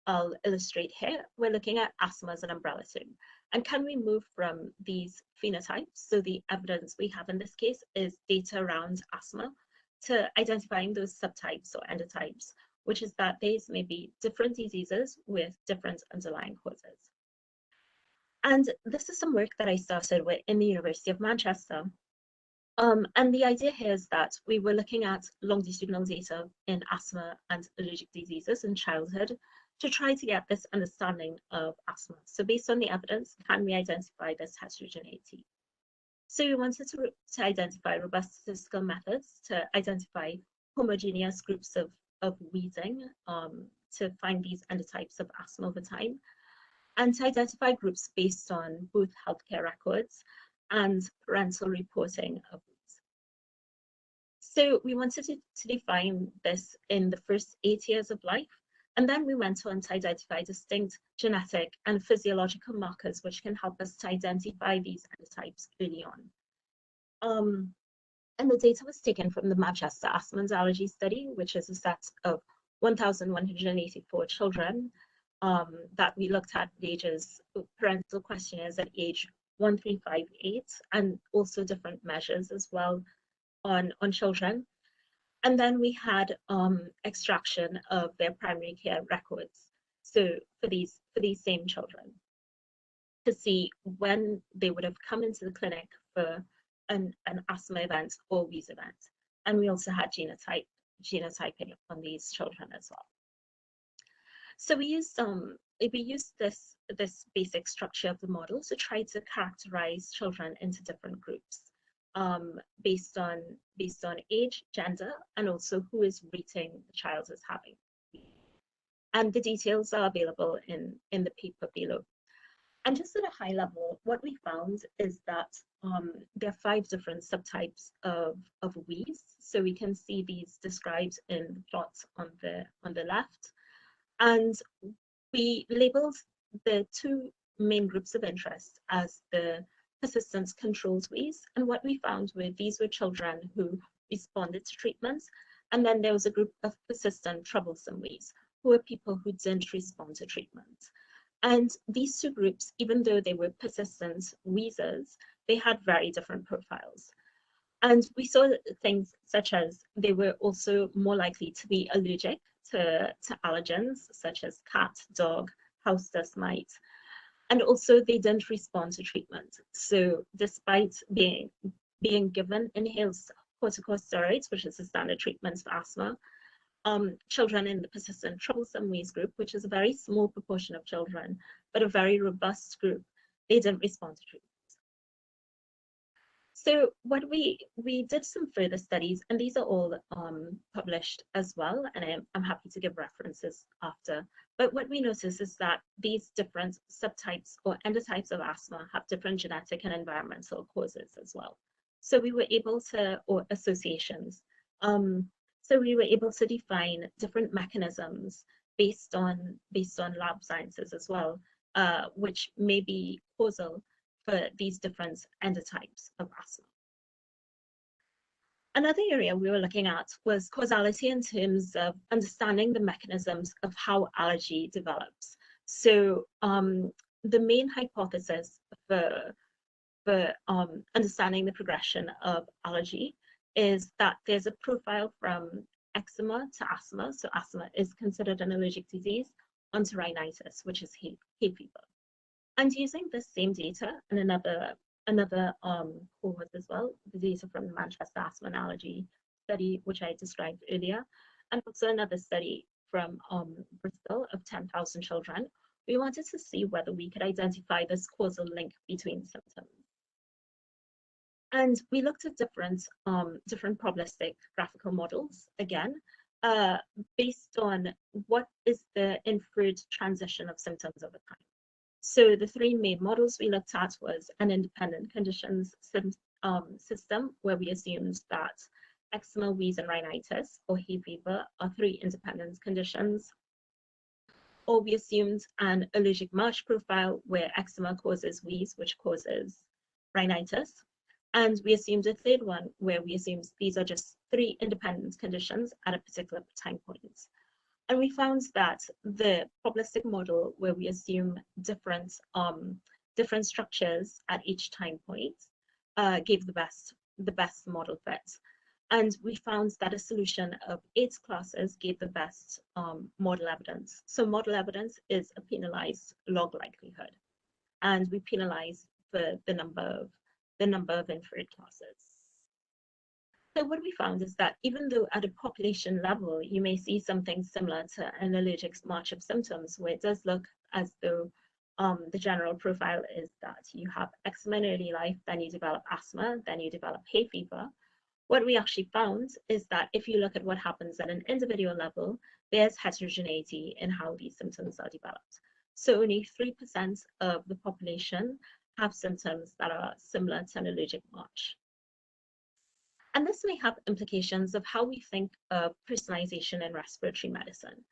I'll illustrate here, we're looking at asthma as an umbrella term. And can we move from these phenotypes, so the evidence we have in this case is data around asthma, to identifying those subtypes or endotypes, which is that these may be different diseases with different underlying causes. And this is some work that I started with in the University of Manchester. And the idea here is that we were looking at longitudinal data in asthma and allergic diseases in childhood to try to get this understanding of asthma. So based on the evidence, can we identify this heterogeneity? So we wanted to identify robust statistical methods to identify homogeneous groups of wheezing to find these endotypes of asthma over time, and to identify groups based on both healthcare records and parental reporting of wheeze. So we wanted to define this in the first 8 years of life, and then we went on to identify distinct genetic and physiological markers which can help us to identify these endotypes early on. And the data was taken from the Manchester Asthma and Allergy Study, which is a set of 1,184 children that we looked at the ages, parental questionnaires at age 1, 3, 5, 8, and also different measures as well on children. And then we had extraction of their primary care records. So for these same children, to see when they would have come into the clinic for an asthma event or wheeze event. And we also had genotyping on these children as well. So we used this basic structure of the model to try to characterize children into different groups based on age, gender, and also who is rating the child as having. And the details are available in the paper below. And just at a high level, what we found is that there are 5 different subtypes of wheeze. So we can see these described in the plots on the left. And we labeled the 2 main groups of interest as the persistent controlled wheeze. And what we found were these were children who responded to treatments. And then there was a group of persistent troublesome wheeze, who were people who didn't respond to treatment. And these 2 groups, even though they were persistent wheezers, they had very different profiles. And we saw things such as they were also more likely to be allergic to allergens, such as cat, dog, house dust mite. And also they didn't respond to treatment. So despite being given inhaled corticosteroids, which is the standard treatment for asthma, children in the persistent troublesome wheeze group, which is a very small proportion of children, but a very robust group, they didn't respond to treatment. So what we did some further studies, and these are all published as well, and I'm happy to give references after. But what we noticed is that these different subtypes or endotypes of asthma have different genetic and environmental causes as well. So we were able to, or associations. So we were able to define different mechanisms based on lab sciences as well, which may be causal for these different endotypes of asthma. Another area we were looking at was causality in terms of understanding the mechanisms of how allergy develops. So the main hypothesis for understanding the progression of allergy is that there's a profile from eczema to asthma. So asthma is considered an allergic disease, onto rhinitis, which is hay fever. And using the same data and another cohort as well, the data from the Manchester Asthma and Allergy study, which I described earlier, and also another study from Bristol of 10,000 children, we wanted to see whether we could identify this causal link between symptoms. And we looked at different probabilistic graphical models, again, based on what is the inferred transition of symptoms over time. So the three main models we looked at was an independent conditions system, where we assumed that eczema, wheeze, and rhinitis, or hay fever, are three independent conditions. Or we assumed an allergic march profile, where eczema causes wheeze, which causes rhinitis. And we assumed a third one, where we assumed these are just three independent conditions at a particular time point. And we found that the probabilistic model, where we assume different structures at each time point, gave the best model fit. And we found that a solution of 8 classes gave the best model evidence. So model evidence is a penalized log likelihood, and we penalize for the number of inferred classes. So what we found is that even though at a population level, you may see something similar to an allergic march of symptoms, where it does look as though the general profile is that you have eczema in early life, then you develop asthma, then you develop hay fever. What we actually found is that if you look at what happens at an individual level, there's heterogeneity in how these symptoms are developed. So only 3% of the population have symptoms that are similar to an allergic march. And this may have implications of how we think of personalization in respiratory medicine.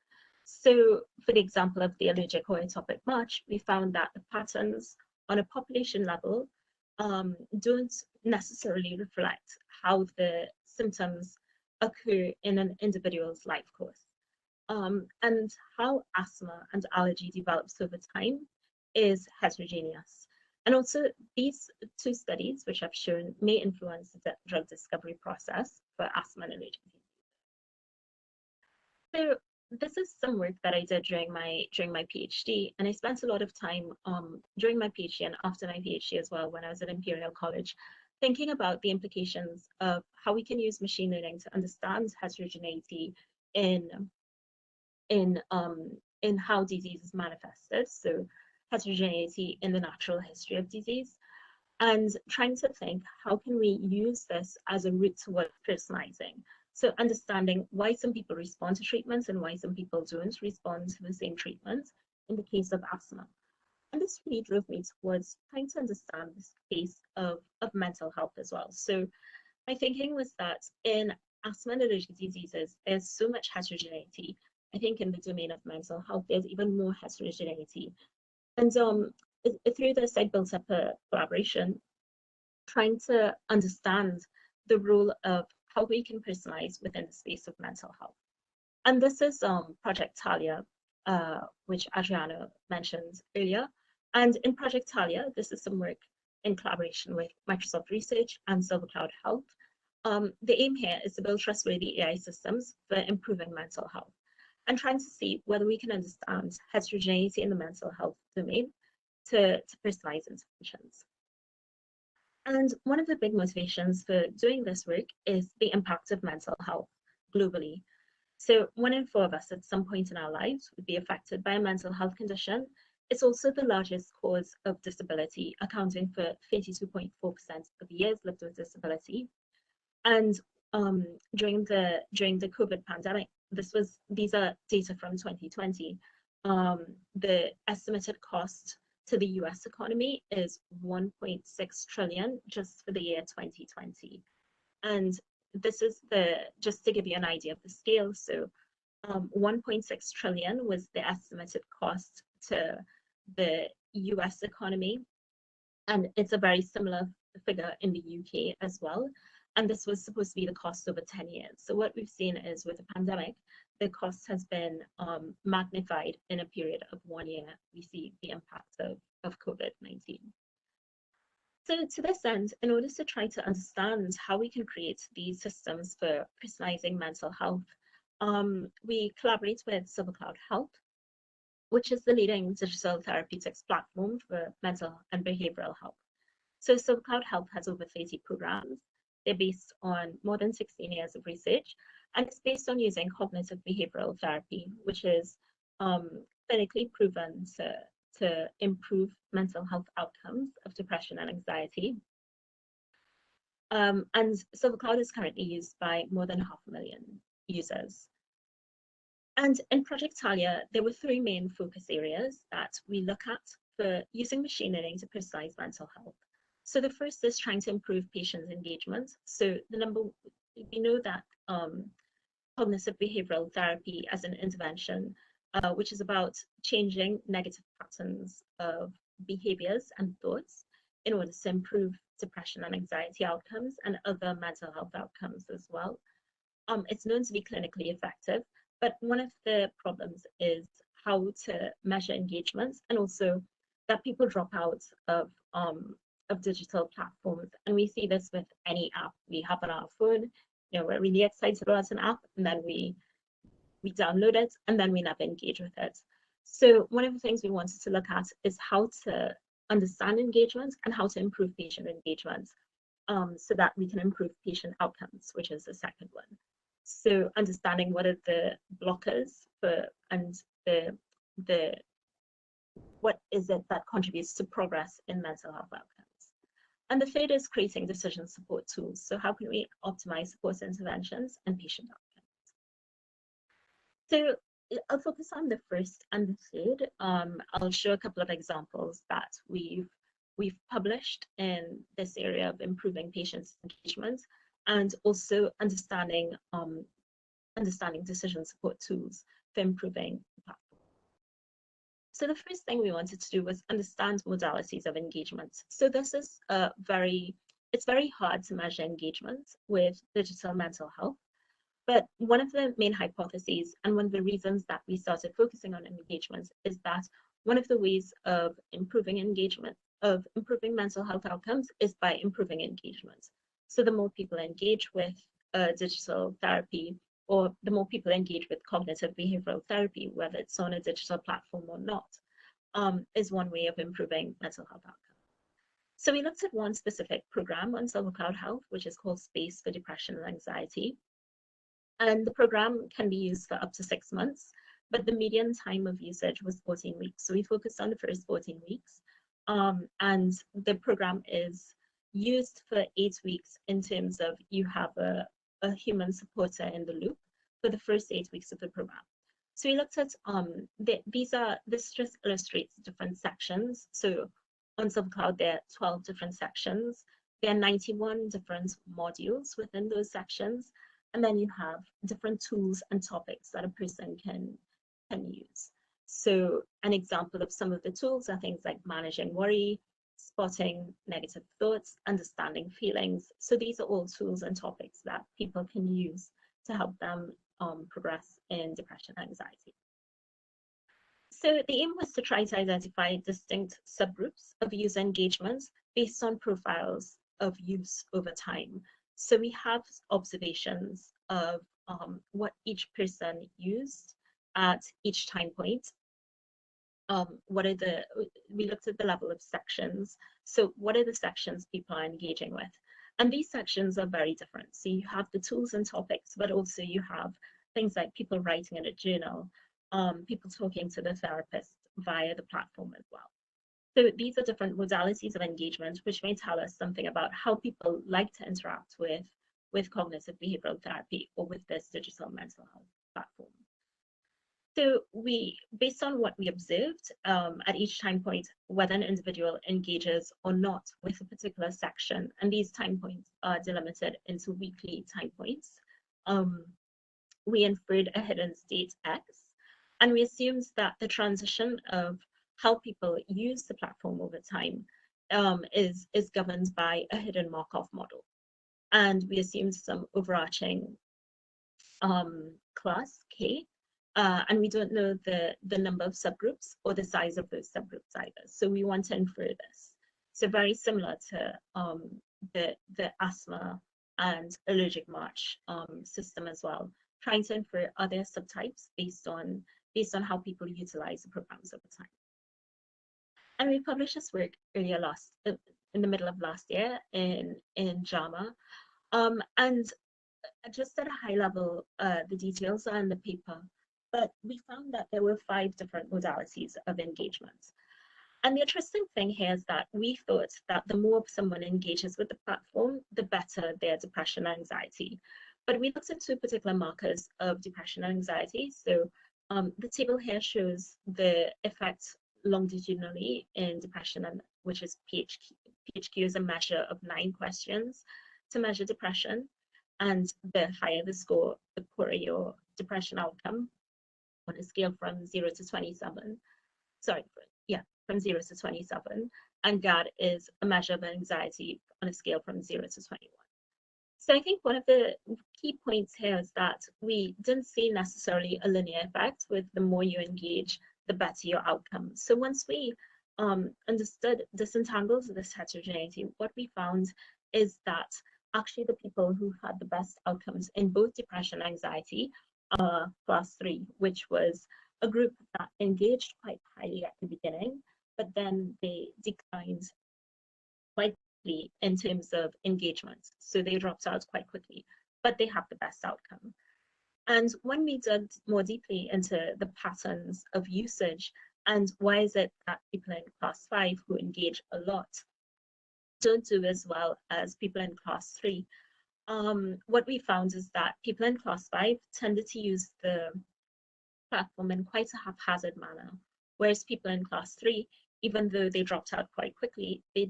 So for the example of the allergic or atopic march, we found that the patterns on a population level don't necessarily reflect how the symptoms occur in an individual's life course. And how asthma and allergy develops over time is heterogeneous. And also, these 2 studies, which I've shown, may influence the drug discovery process for asthma and allergic disease. So this is some work that I did during my PhD, and I spent a lot of time during my PhD and after my PhD as well, when I was at Imperial College, thinking about the implications of how we can use machine learning to understand heterogeneity in how disease is manifested. So heterogeneity in the natural history of disease, and trying to think, how can we use this as a route toward personalizing? So understanding why some people respond to treatments and why some people don't respond to the same treatment in the case of asthma. And this really drove me towards trying to understand the space of mental health as well. So my thinking was that in asthma and allergic diseases, there's so much heterogeneity. I think in the domain of mental health, there's even more heterogeneity. And through this, I built up a collaboration trying to understand the role of how we can personalize within the space of mental health. And this is Project Talia, which Adriano mentioned earlier. And in Project Talia, this is some work in collaboration with Microsoft Research and Silver Cloud Health. The aim here is to build trustworthy AI systems for improving mental health, and trying to see whether we can understand heterogeneity in the mental health domain to personalize interventions. And one of the big motivations for doing this work is the impact of mental health globally. So 1 in 4 of us at some point in our lives would be affected by a mental health condition. It's also the largest cause of disability, accounting for 32.4% of years lived with disability. And during the COVID pandemic, these are data from 2020. The estimated cost to the US economy is 1.6 trillion just for the year 2020. And this is just to give you an idea of the scale. So 1.6 trillion was the estimated cost to the US economy. And it's a very similar figure in the UK as well. And this was supposed to be the cost over 10 years. So what we've seen is with the pandemic, the cost has been magnified in a period of 1 year. We see the impact of COVID-19. So to this end, in order to try to understand how we can create these systems for personalizing mental health, we collaborate with Silver Cloud Health, which is the leading digital therapeutics platform for mental and behavioral health. So Silver Cloud Health has over 30 programs. They're based on more than 16 years of research, and it's based on using cognitive behavioral therapy, which is clinically proven to improve mental health outcomes of depression and anxiety. And Silver Cloud is currently used by more than 500,000 users. And in Project Talia, there were 3 main focus areas that we look at for using machine learning to personalize mental health. So the first is trying to improve patient engagement. So we know that cognitive behavioral therapy as an intervention, which is about changing negative patterns of behaviors and thoughts in order to improve depression and anxiety outcomes and other mental health outcomes as well. It's known to be clinically effective, but one of the problems is how to measure engagement, and also that people drop out of digital platforms. And we see this with any app we have on our phone. You know, we're really excited about an app, and then we download it, and then we never engage with it. So one of the things we wanted to look at is how to understand engagement and how to improve patient engagement, so that we can improve patient outcomes, which is the second one. So understanding what are the blockers and what is it that contributes to progress in mental health outcomes. And the third is creating decision support tools. So how can we optimize support interventions and patient outcomes? So I'll focus on the first and the third. I'll show a couple of examples that we've published in this area of improving patients' engagement, and also understanding decision support tools for improving the platform. So the first thing we wanted to do was understand modalities of engagement. So this is it's very hard to measure engagement with digital mental health. But one of the main hypotheses, and one of the reasons that we started focusing on engagement, is that one of the ways of improving engagement, of improving mental health outcomes, is by improving engagement. So the more people engage with digital therapy, or the more people engage with cognitive behavioral therapy, whether it's on a digital platform or not, is one way of improving mental health outcomes. So we looked at one specific program on Silver Cloud Health, which is called Space for Depression and Anxiety. And the program can be used for up to 6 months, but the median time of usage was 14 weeks. So we focused on the first 14 weeks. And the program is used for 8 weeks in terms of you have a human supporter in the loop for the first 8 weeks of the program. So we looked at, this just illustrates different sections. So on Silver Cloud, there are 12 different sections. There are 91 different modules within those sections. And then you have different tools and topics that a person can use. So an example of some of the tools are things like managing worry, spotting negative thoughts, understanding feelings. So these are all tools and topics that people can use to help them progress in depression and anxiety. So the aim was to try to identify distinct subgroups of user engagement based on profiles of use over time. So we have observations of what each person used at each time point. We looked at the level of sections. So what are the sections people are engaging with? And these sections are very different. So you have the tools and topics, but also you have things like people writing in a journal, people talking to the therapist via the platform as well. So these are different modalities of engagement, which may tell us something about how people like to interact with cognitive behavioral therapy or with this digital mental health platform. So based on what we observed at each time point, whether an individual engages or not with a particular section, and these time points are delimited into weekly time points, we inferred a hidden state X, and we assumed that the transition of how people use the platform over time is governed by a hidden Markov model. And we assumed some overarching class K, and we don't know the number of subgroups or the size of those subgroups either. So we want to infer this. So very similar to the asthma and allergic march system as well, trying to infer are there subtypes based on how people utilize the programs over time. And we published this work earlier in the middle of last year in JAMA, and just at a high level, the details are in the paper, but we found that there were 5 different modalities of engagement. And the interesting thing here is that we thought that the more someone engages with the platform, the better their depression and anxiety. But we looked at 2 particular markers of depression and anxiety. So the table here shows the effect longitudinally in depression, which is PHQ. PHQ is a measure of 9 questions to measure depression. And the higher the score, the poorer your depression outcome on a scale from 0 to 27. From 0 to 27. And GAD is a measure of anxiety on a scale from 0 to 21. So I think one of the key points here is that we didn't see necessarily a linear effect with the more you engage, the better your outcome. So once we understood, disentangled this heterogeneity, what we found is that actually the people who had the best outcomes in both depression and anxiety are class 3, which was a group that engaged quite highly at the beginning, but then they declined quite quickly in terms of engagement. So they dropped out quite quickly, but they have the best outcome. And when we dug more deeply into the patterns of usage and why is it that people in class 5 who engage a lot don't do as well as people in class 3, what we found is that people in class 5 tended to use the platform in quite a haphazard manner, whereas people in class 3, even though they dropped out quite quickly, they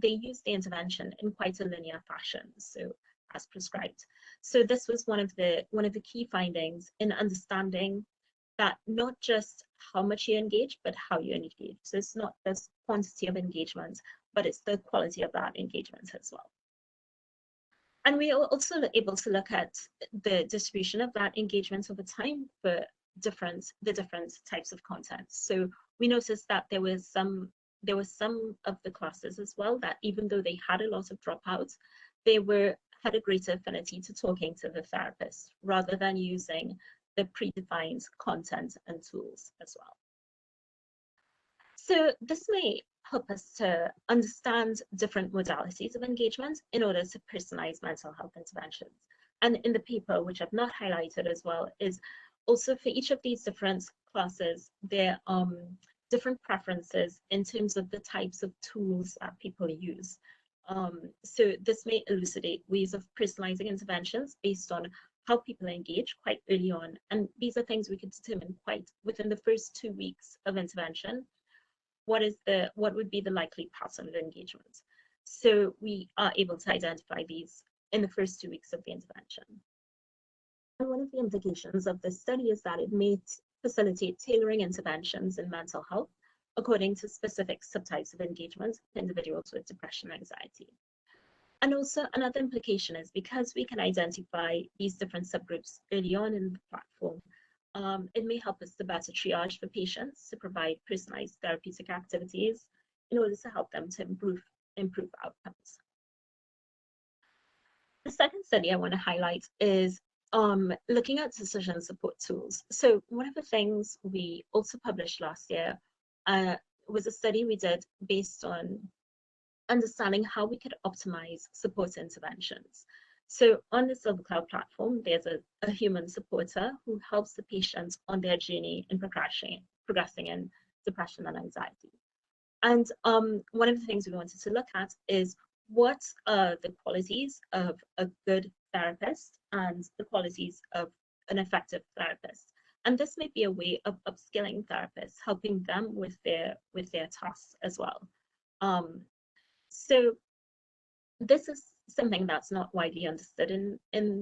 used the intervention in quite a linear fashion, so as prescribed. So this was one of the key findings in understanding that not just how much you engage, but how you engage. So it's not just quantity of engagement, but it's the quality of that engagement as well. And we are also able to look at the distribution of that engagement over time for the different types of content. So we noticed that there were some of the classes as well that even though they had a lot of dropouts, they had a greater affinity to talking to the therapist rather than using the predefined content and tools as well. So this may help us to understand different modalities of engagement in order to personalize mental health interventions. And in the paper, which I've not highlighted as well, is also for each of these different classes, there are different preferences in terms of the types of tools that people use. So this may elucidate ways of personalizing interventions based on how people engage quite early on. And these are things we could determine quite within the first 2 weeks of intervention. What would be the likely pattern of engagement? So we are able to identify these in the first 2 weeks of the intervention. And one of the implications of this study is that it may facilitate tailoring interventions in mental health according to specific subtypes of engagement for individuals with depression and anxiety. And also another implication is because we can identify these different subgroups early on in the platform, it may help us to better triage for patients to provide personalized therapeutic activities in order to help them to improve outcomes. The second study I want to highlight is looking at decision support tools. So one of the things we also published last year was a study we did based on understanding how we could optimize support interventions. So on the Silver Cloud platform, there's a human supporter who helps the patient on their journey in progressing in depression and anxiety. And one of the things we wanted to look at is what are the qualities of a good therapist and the qualities of an effective therapist. And this may be a way of upskilling therapists, helping them with their tasks as well. So this is something that's not widely understood in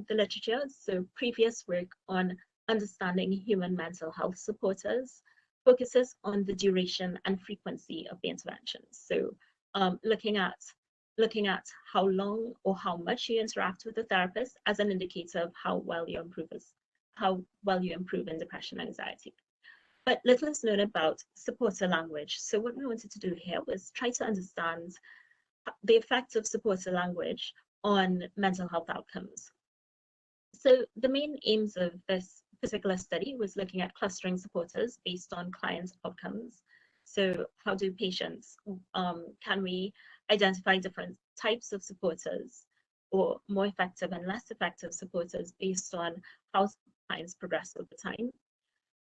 the literature. So previous work on understanding human mental health supporters focuses on the duration and frequency of the interventions. So looking at how long or how much you interact with the therapist as an indicator of how well you improve in depression and anxiety. But little is known about supporter language. So what we wanted to do here was try to understand the effects of supporter language on mental health outcomes. So the main aims of this particular study was looking at clustering supporters based on client outcomes. So how do patients, can we identify different types of supporters, or more effective and less effective supporters based on how clients progress over time?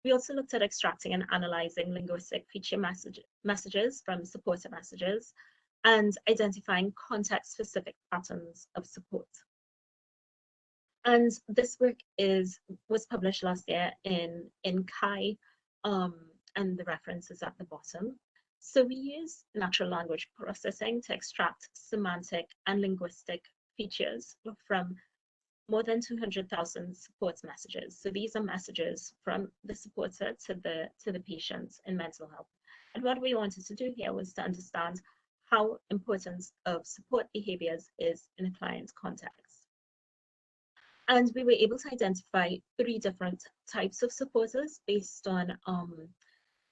We also looked at extracting and analyzing linguistic feature messages from supporter messages and identifying context-specific patterns of support. And this work was published last year in CHI, and the reference is at the bottom. So we use natural language processing to extract semantic and linguistic features from more than 200,000 support messages. So these are messages from the supporter to the patient in mental health. And what we wanted to do here was to understand how importance of support behaviors is in a client context. And we were able to identify 3 different types of supporters based on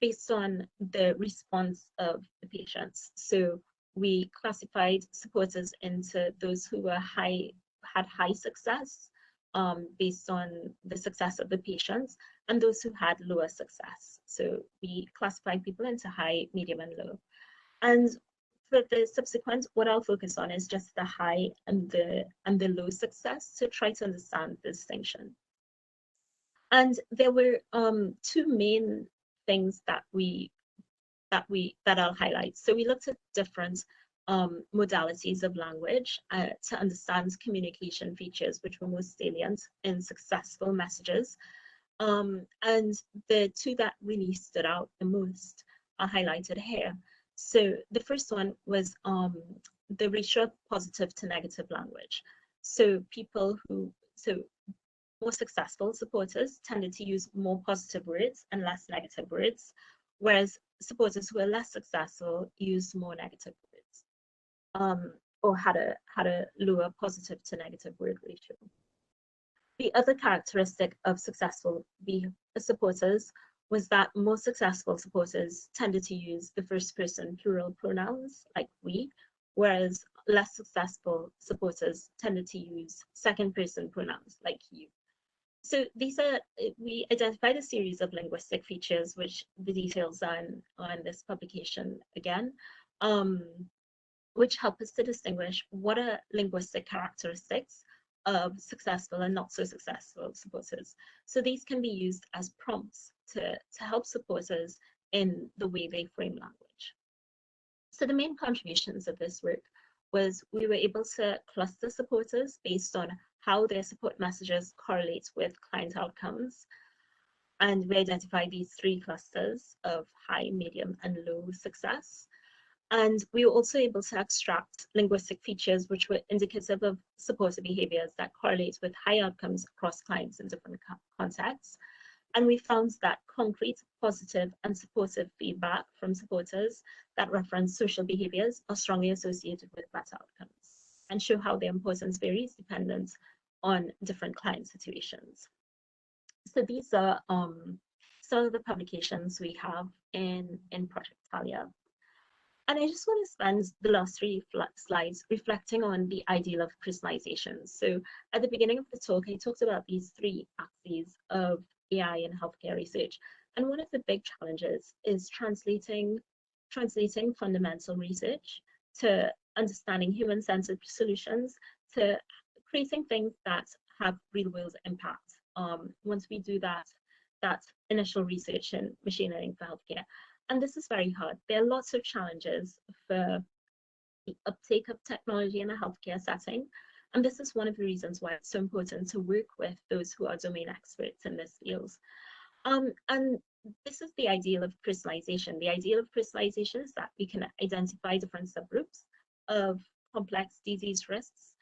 the response of the patients. So we classified supporters into those who were had high success based on the success of the patients, and those who had lower success. So we classified people into high, medium, and low. And for the subsequent, what I'll focus on is just the high and the low success to try to understand the distinction. And there were 2 main things that I'll highlight. So we looked at different modalities of language to understand communication features which were most salient in successful messages. And the 2 that really stood out the most are highlighted here. So the first one was the ratio of positive to negative language. So more successful supporters tended to use more positive words and less negative words, whereas supporters who were less successful used more negative words, or had a lower positive to negative word ratio. The other characteristic of successful supporters was that more successful supporters tended to use the first person plural pronouns like we, whereas less successful supporters tended to use second person pronouns like you. So we identified a series of linguistic features, which the details are on this publication again, which help us to distinguish what are linguistic characteristics of successful and not so successful supporters. So these can be used as prompts to help supporters in the way they frame language. So the main contributions of this work was we were able to cluster supporters based on how their support messages correlate with client outcomes. And we identified these 3 clusters of high, medium, and low success. And we were also able to extract linguistic features which were indicative of supporter behaviors that correlate with high outcomes across clients in different contexts. And we found that concrete, positive, and supportive feedback from supporters that reference social behaviors are strongly associated with better outcomes and show how their importance varies dependent on different client situations. So these are some of the publications we have in Project Talia. And I just want to spend the last 3 slides reflecting on the ideal of personalization. So at the beginning of the talk, I talked about these 3 axes of AI in healthcare research. And one of the big challenges is translating fundamental research to understanding human-centered solutions, to creating things that have real-world impact. Once we do that initial research in machine learning for healthcare. And this is very hard. There are lots of challenges for the uptake of technology in a healthcare setting. And this is one of the reasons why it's so important to work with those who are domain experts in this field. And this is the ideal of personalization. The ideal of personalization is that we can identify different subgroups of complex disease risks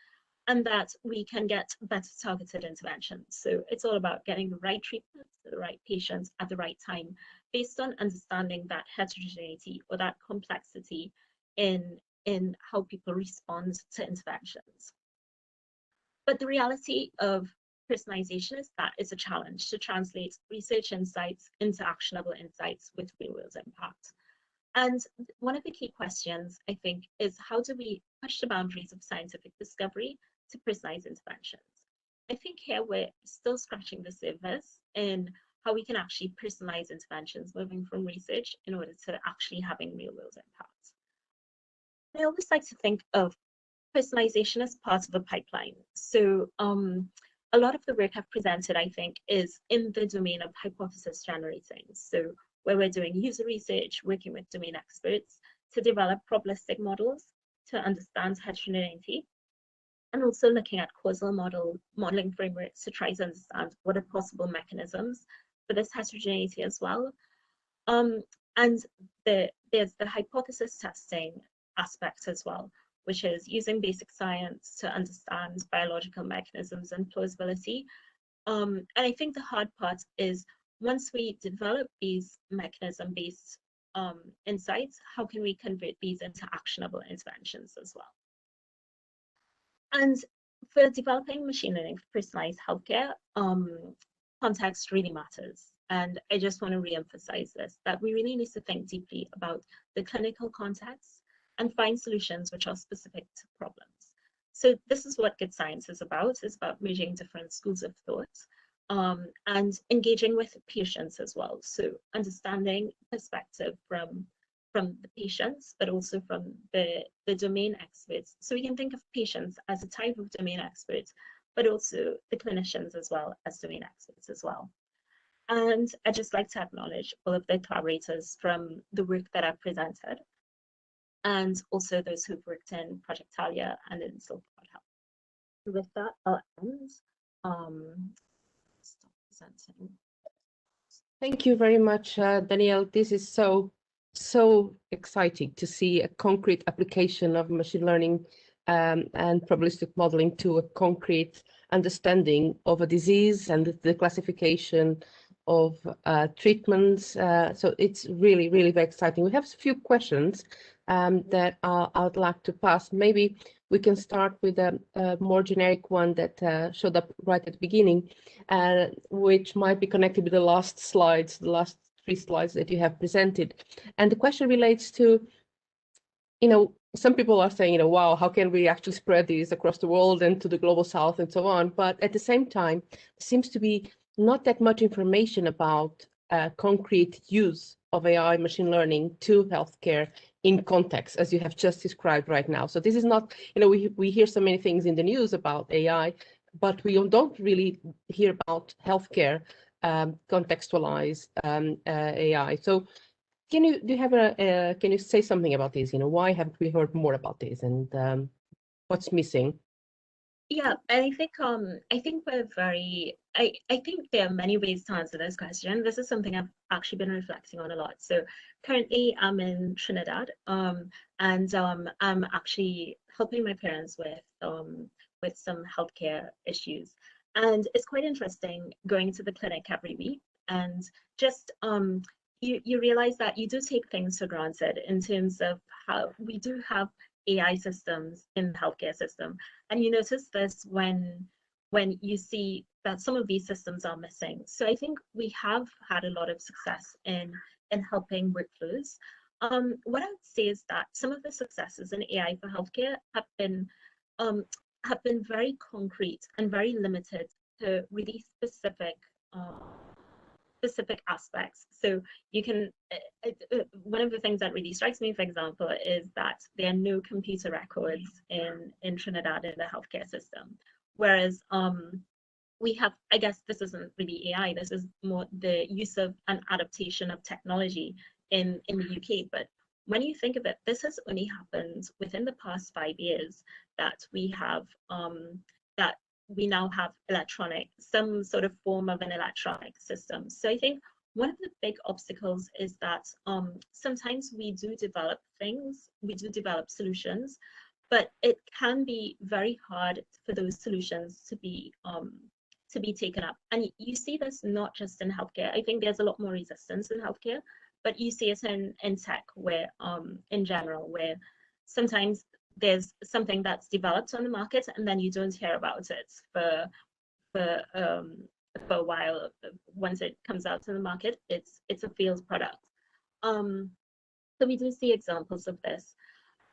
and that we can get better targeted interventions. So it's all about getting the right treatment to the right patients at the right time, based on understanding that heterogeneity or that complexity in how people respond to interventions. But the reality of personalization is that it's a challenge to translate research insights into actionable insights with real-world impact. And one of the key questions, I think, is how do we push the boundaries of scientific discovery to personalized interventions? I think here we're still scratching the surface in how we can actually personalize interventions, moving from research in order to actually having real-world impact. I always like to think of personalization as part of a pipeline. So a lot of the work I've presented, I think, is in the domain of hypothesis generating. So where we're doing user research, working with domain experts to develop probabilistic models to understand heterogeneity, and also looking at causal modeling frameworks to try to understand what are possible mechanisms for this heterogeneity as well. And there's the hypothesis testing aspect as well, which is using basic science to understand biological mechanisms and plausibility. And I think the hard part is once we develop these mechanism-based insights, how can we convert these into actionable interventions as well? And for developing machine learning for personalized healthcare, context really matters. And I just want to re-emphasize this, that we really need to think deeply about the clinical context and find solutions which are specific to problems. So this is what good science is about. It's about merging different schools of thought and engaging with patients as well. So understanding perspective from the patients, but also from the domain experts. So we can think of patients as a type of domain experts, but also the clinicians as well as domain experts as well. And I'd just like to acknowledge all of the collaborators from the work that I've presented, and also those who've worked in Project Talia and in Silk Health. With that, I'll end. Stop presenting. Thank you very much, Danielle. This is so exciting to see a concrete application of machine learning and probabilistic modeling to a concrete understanding of a disease and the classification of treatments. So it's really, really very exciting. We have a few questions that I would like to pass. Maybe we can start with a more generic one that showed up right at the beginning, which might be connected with the last slides, the last 3 slides that you have presented. And the question relates to, some people are saying, wow, how can we actually spread these across the world and to the global south and so on? But at the same time, there seems to be not that much information about concrete use of AI machine learning to healthcare in context, as you have just described right now. So this is not, we hear so many things in the news about AI, but we don't really hear about healthcare contextualized AI. So can you say something about this? Why haven't we heard more about this, and what's missing? Yeah, and I think we're very. I think there are many ways to answer this question. This is something I've actually been reflecting on a lot. So currently, I'm in Trinidad, and I'm actually helping my parents with some healthcare issues, and it's quite interesting going to the clinic every week and just you realize that you do take things for granted in terms of how we do have AI systems in the healthcare system. And you notice this when you see that some of these systems are missing. So I think we have had a lot of success in helping workflows. What I would say is that some of the successes in AI for healthcare have been very concrete and very limited to really specific aspects. So you can, one of the things that really strikes me, for example, is that there are no computer records in Trinidad in the healthcare system. Whereas we have, I guess this isn't really AI, this is more the use of an adaptation of technology in the UK. But when you think of it, this has only happened within the past 5 years that we have, that we now have some sort of form of an electronic system. So I think one of the big obstacles is that sometimes we do develop solutions, but it can be very hard for those solutions to be taken up. And you see this not just in healthcare. I think there's a lot more resistance in healthcare, but you see it in tech, where in general, where sometimes there's something that's developed on the market and then you don't hear about it for a while. Once it comes out to the market, it's a failed product. So we do see examples of this.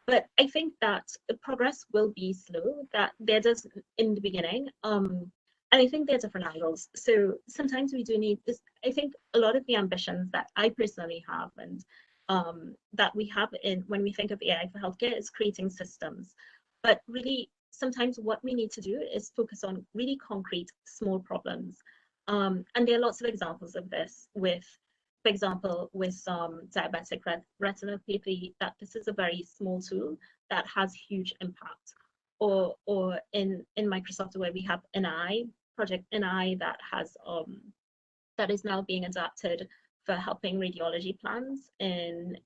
But I think that the progress will be slow, that there does in the beginning. And I think there are different angles. So sometimes we do need this. I think a lot of the ambitions that I personally have and that we have when we think of AI for healthcare is creating systems. But really, sometimes what we need to do is focus on really concrete, small problems. And there are lots of examples of this for example, with diabetic retinopathy, that this is a very small tool that has huge impact. Or in Microsoft, where we have Project NI, that is now being adapted for helping radiology plans in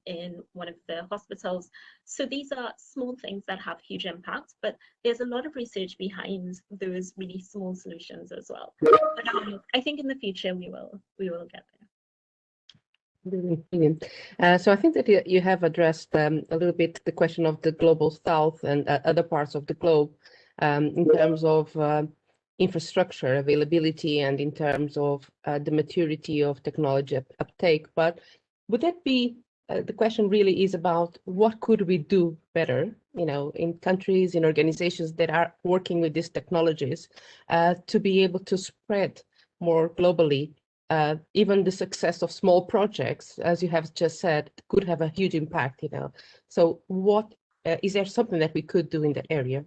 one of the hospitals. So these are small things that have huge impact, but there's a lot of research behind those really small solutions as well. But I think in the future we will get there. Brilliant. So I think that you have addressed a little bit the question of the global south and other parts of the globe in terms of infrastructure availability and in terms of the maturity of technology uptake. But would that be the question really is about what could we do better, in countries, in organizations that are working with these technologies to be able to spread more globally. Even the success of small projects, as you have just said, could have a huge impact, So what is there something that we could do in that area?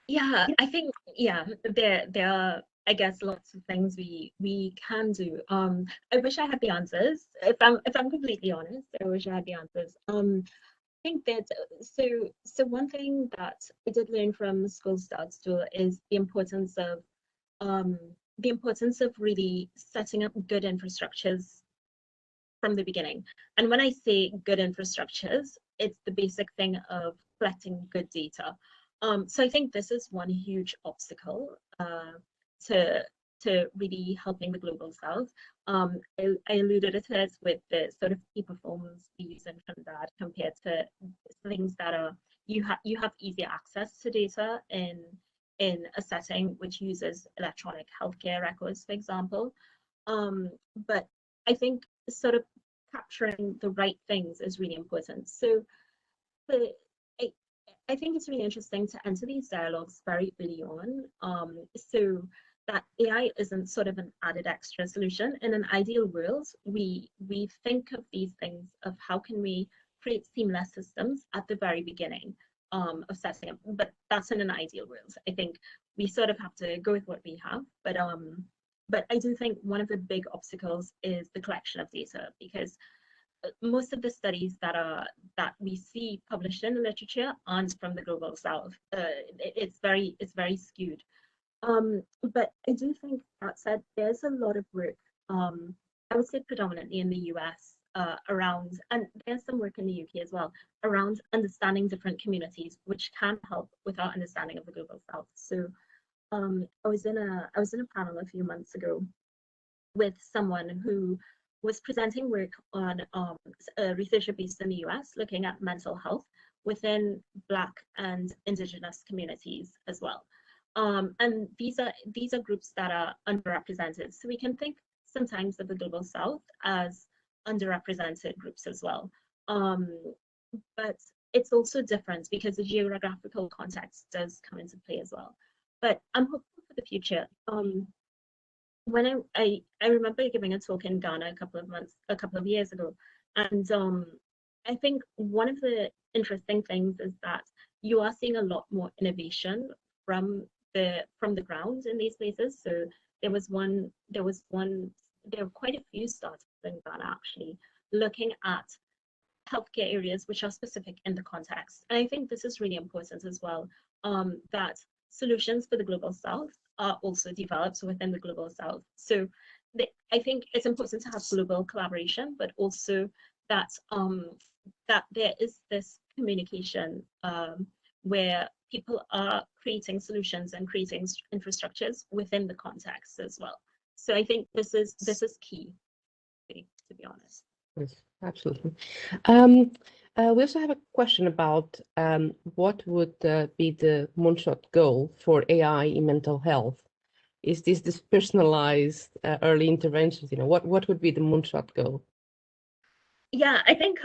Yeah, I think, there are, I guess, lots of things we can do. I wish I had the answers. If I'm completely honest, I wish I had the answers. I think that so one thing that I did learn from School Starts Tool is the importance of really setting up good infrastructures from the beginning. And when I say good infrastructures, it's the basic thing of collecting good data. So I think this is one huge obstacle to really helping the global south. I alluded to it with the sort of key performance we use in Trinidad compared to things that are you have easier access to data in a setting which uses electronic healthcare records, for example. But I think sort of capturing the right things is really important. So I think it's really interesting to enter these dialogues very early on, so that AI isn't sort of an added extra solution. In an ideal world, we think of these things of how can we create seamless systems at the very beginning of setting up, but that's in an ideal world. I think we sort of have to go with what we have, but I do think one of the big obstacles is the collection of data, because most of the studies that we see published in the literature aren't from the global south. It's very skewed. But I do think that said, there's a lot of work, I would say predominantly in the US, around, and there's some work in the UK as well, around understanding different communities, which can help with our understanding of the global south. So I was in a panel a few months ago with someone who was presenting work on a researcher based in the US looking at mental health within Black and Indigenous communities as well. And these are groups that are underrepresented. So we can think sometimes of the global south as underrepresented groups as well. But it's also different because the geographical context does come into play as well. But I'm hopeful for the future. When I remember giving a talk in Ghana a couple of years ago, and I think one of the interesting things is that you are seeing a lot more innovation from the ground in these places. So there were quite a few startups in Ghana actually looking at healthcare areas which are specific in the context. And I think this is really important as well, that solutions for the global south are also developed within the global south. So I think it's important to have global collaboration, but also that that there is this communication where people are creating solutions and creating infrastructures within the context as well. So I think this is key, to be honest. Yes, absolutely. We also have a question about what would be the moonshot goal for AI in mental health? Is this personalized early interventions? You know, what would be the moonshot goal? Yeah, I think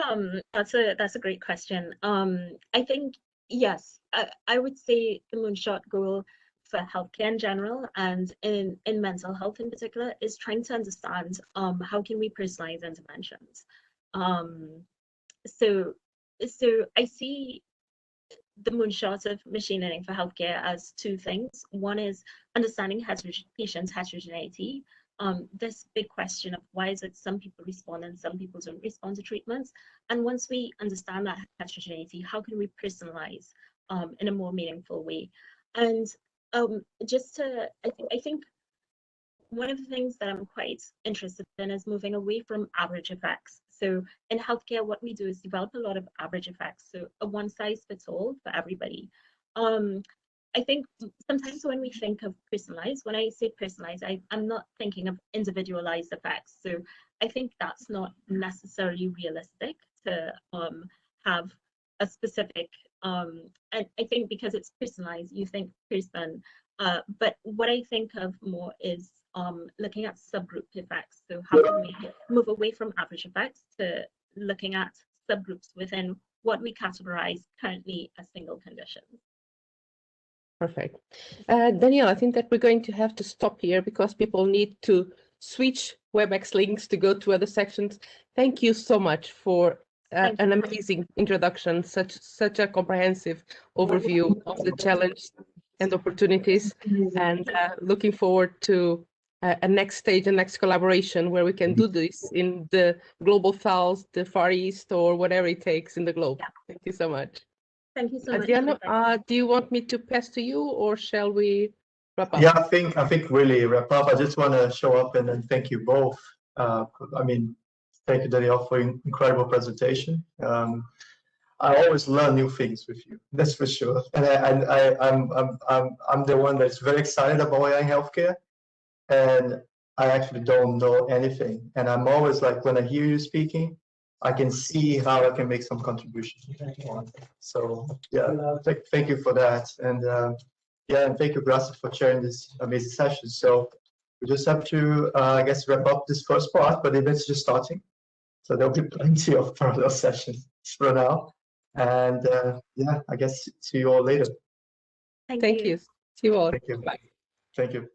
that's a great question. I think yes, I would say the moonshot goal for healthcare in general and in mental health in particular is trying to understand how can we personalize interventions. So I see the moonshot of machine learning for healthcare as two things. One is understanding patients' heterogeneity. This big question of why is it some people respond and some people don't respond to treatments. And once we understand that heterogeneity, how can we personalize in a more meaningful way? And I think one of the things that I'm quite interested in is moving away from average effects. So in healthcare, what we do is develop a lot of average effects. So a one size fits all for everybody. I think sometimes when we think of personalized, when I say personalized, I'm not thinking of individualized effects. So I think that's not necessarily realistic to have a specific, and I think because it's personalized, you think person. But what I think of more is looking at subgroup effects. So how can we move away from average effects to looking at subgroups within what we categorize currently as single conditions? Perfect. Danielle, I think that we're going to have to stop here because people need to switch WebEx links to go to other sections. Thank you so much for an amazing introduction, such a comprehensive overview of the challenge and opportunities, and looking forward to a next stage, a next collaboration where we can do this in the global south, the Far East, or whatever it takes in the globe. Yeah. Thank you so much. Thank you so much. Adriano, do you want me to pass to you, or shall we wrap up? Yeah, I think really wrap up. I just want to show up and then thank you both. I mean, thank you, Danielle, for an incredible presentation. I always learn new things with you. That's for sure. And I'm the one that's very excited about AI in healthcare, and I actually don't know anything. And I'm always like, when I hear you speaking, I can see how I can make some contribution. So yeah, thank you for that. And yeah, and thank you, Gracia, for sharing this amazing session. So we just have to, I guess, wrap up this first part, but the event's just starting. So there'll be plenty of parallel sessions for now. And yeah, I guess see you all later. Thank you. See you all. Thank you. Bye. Thank you.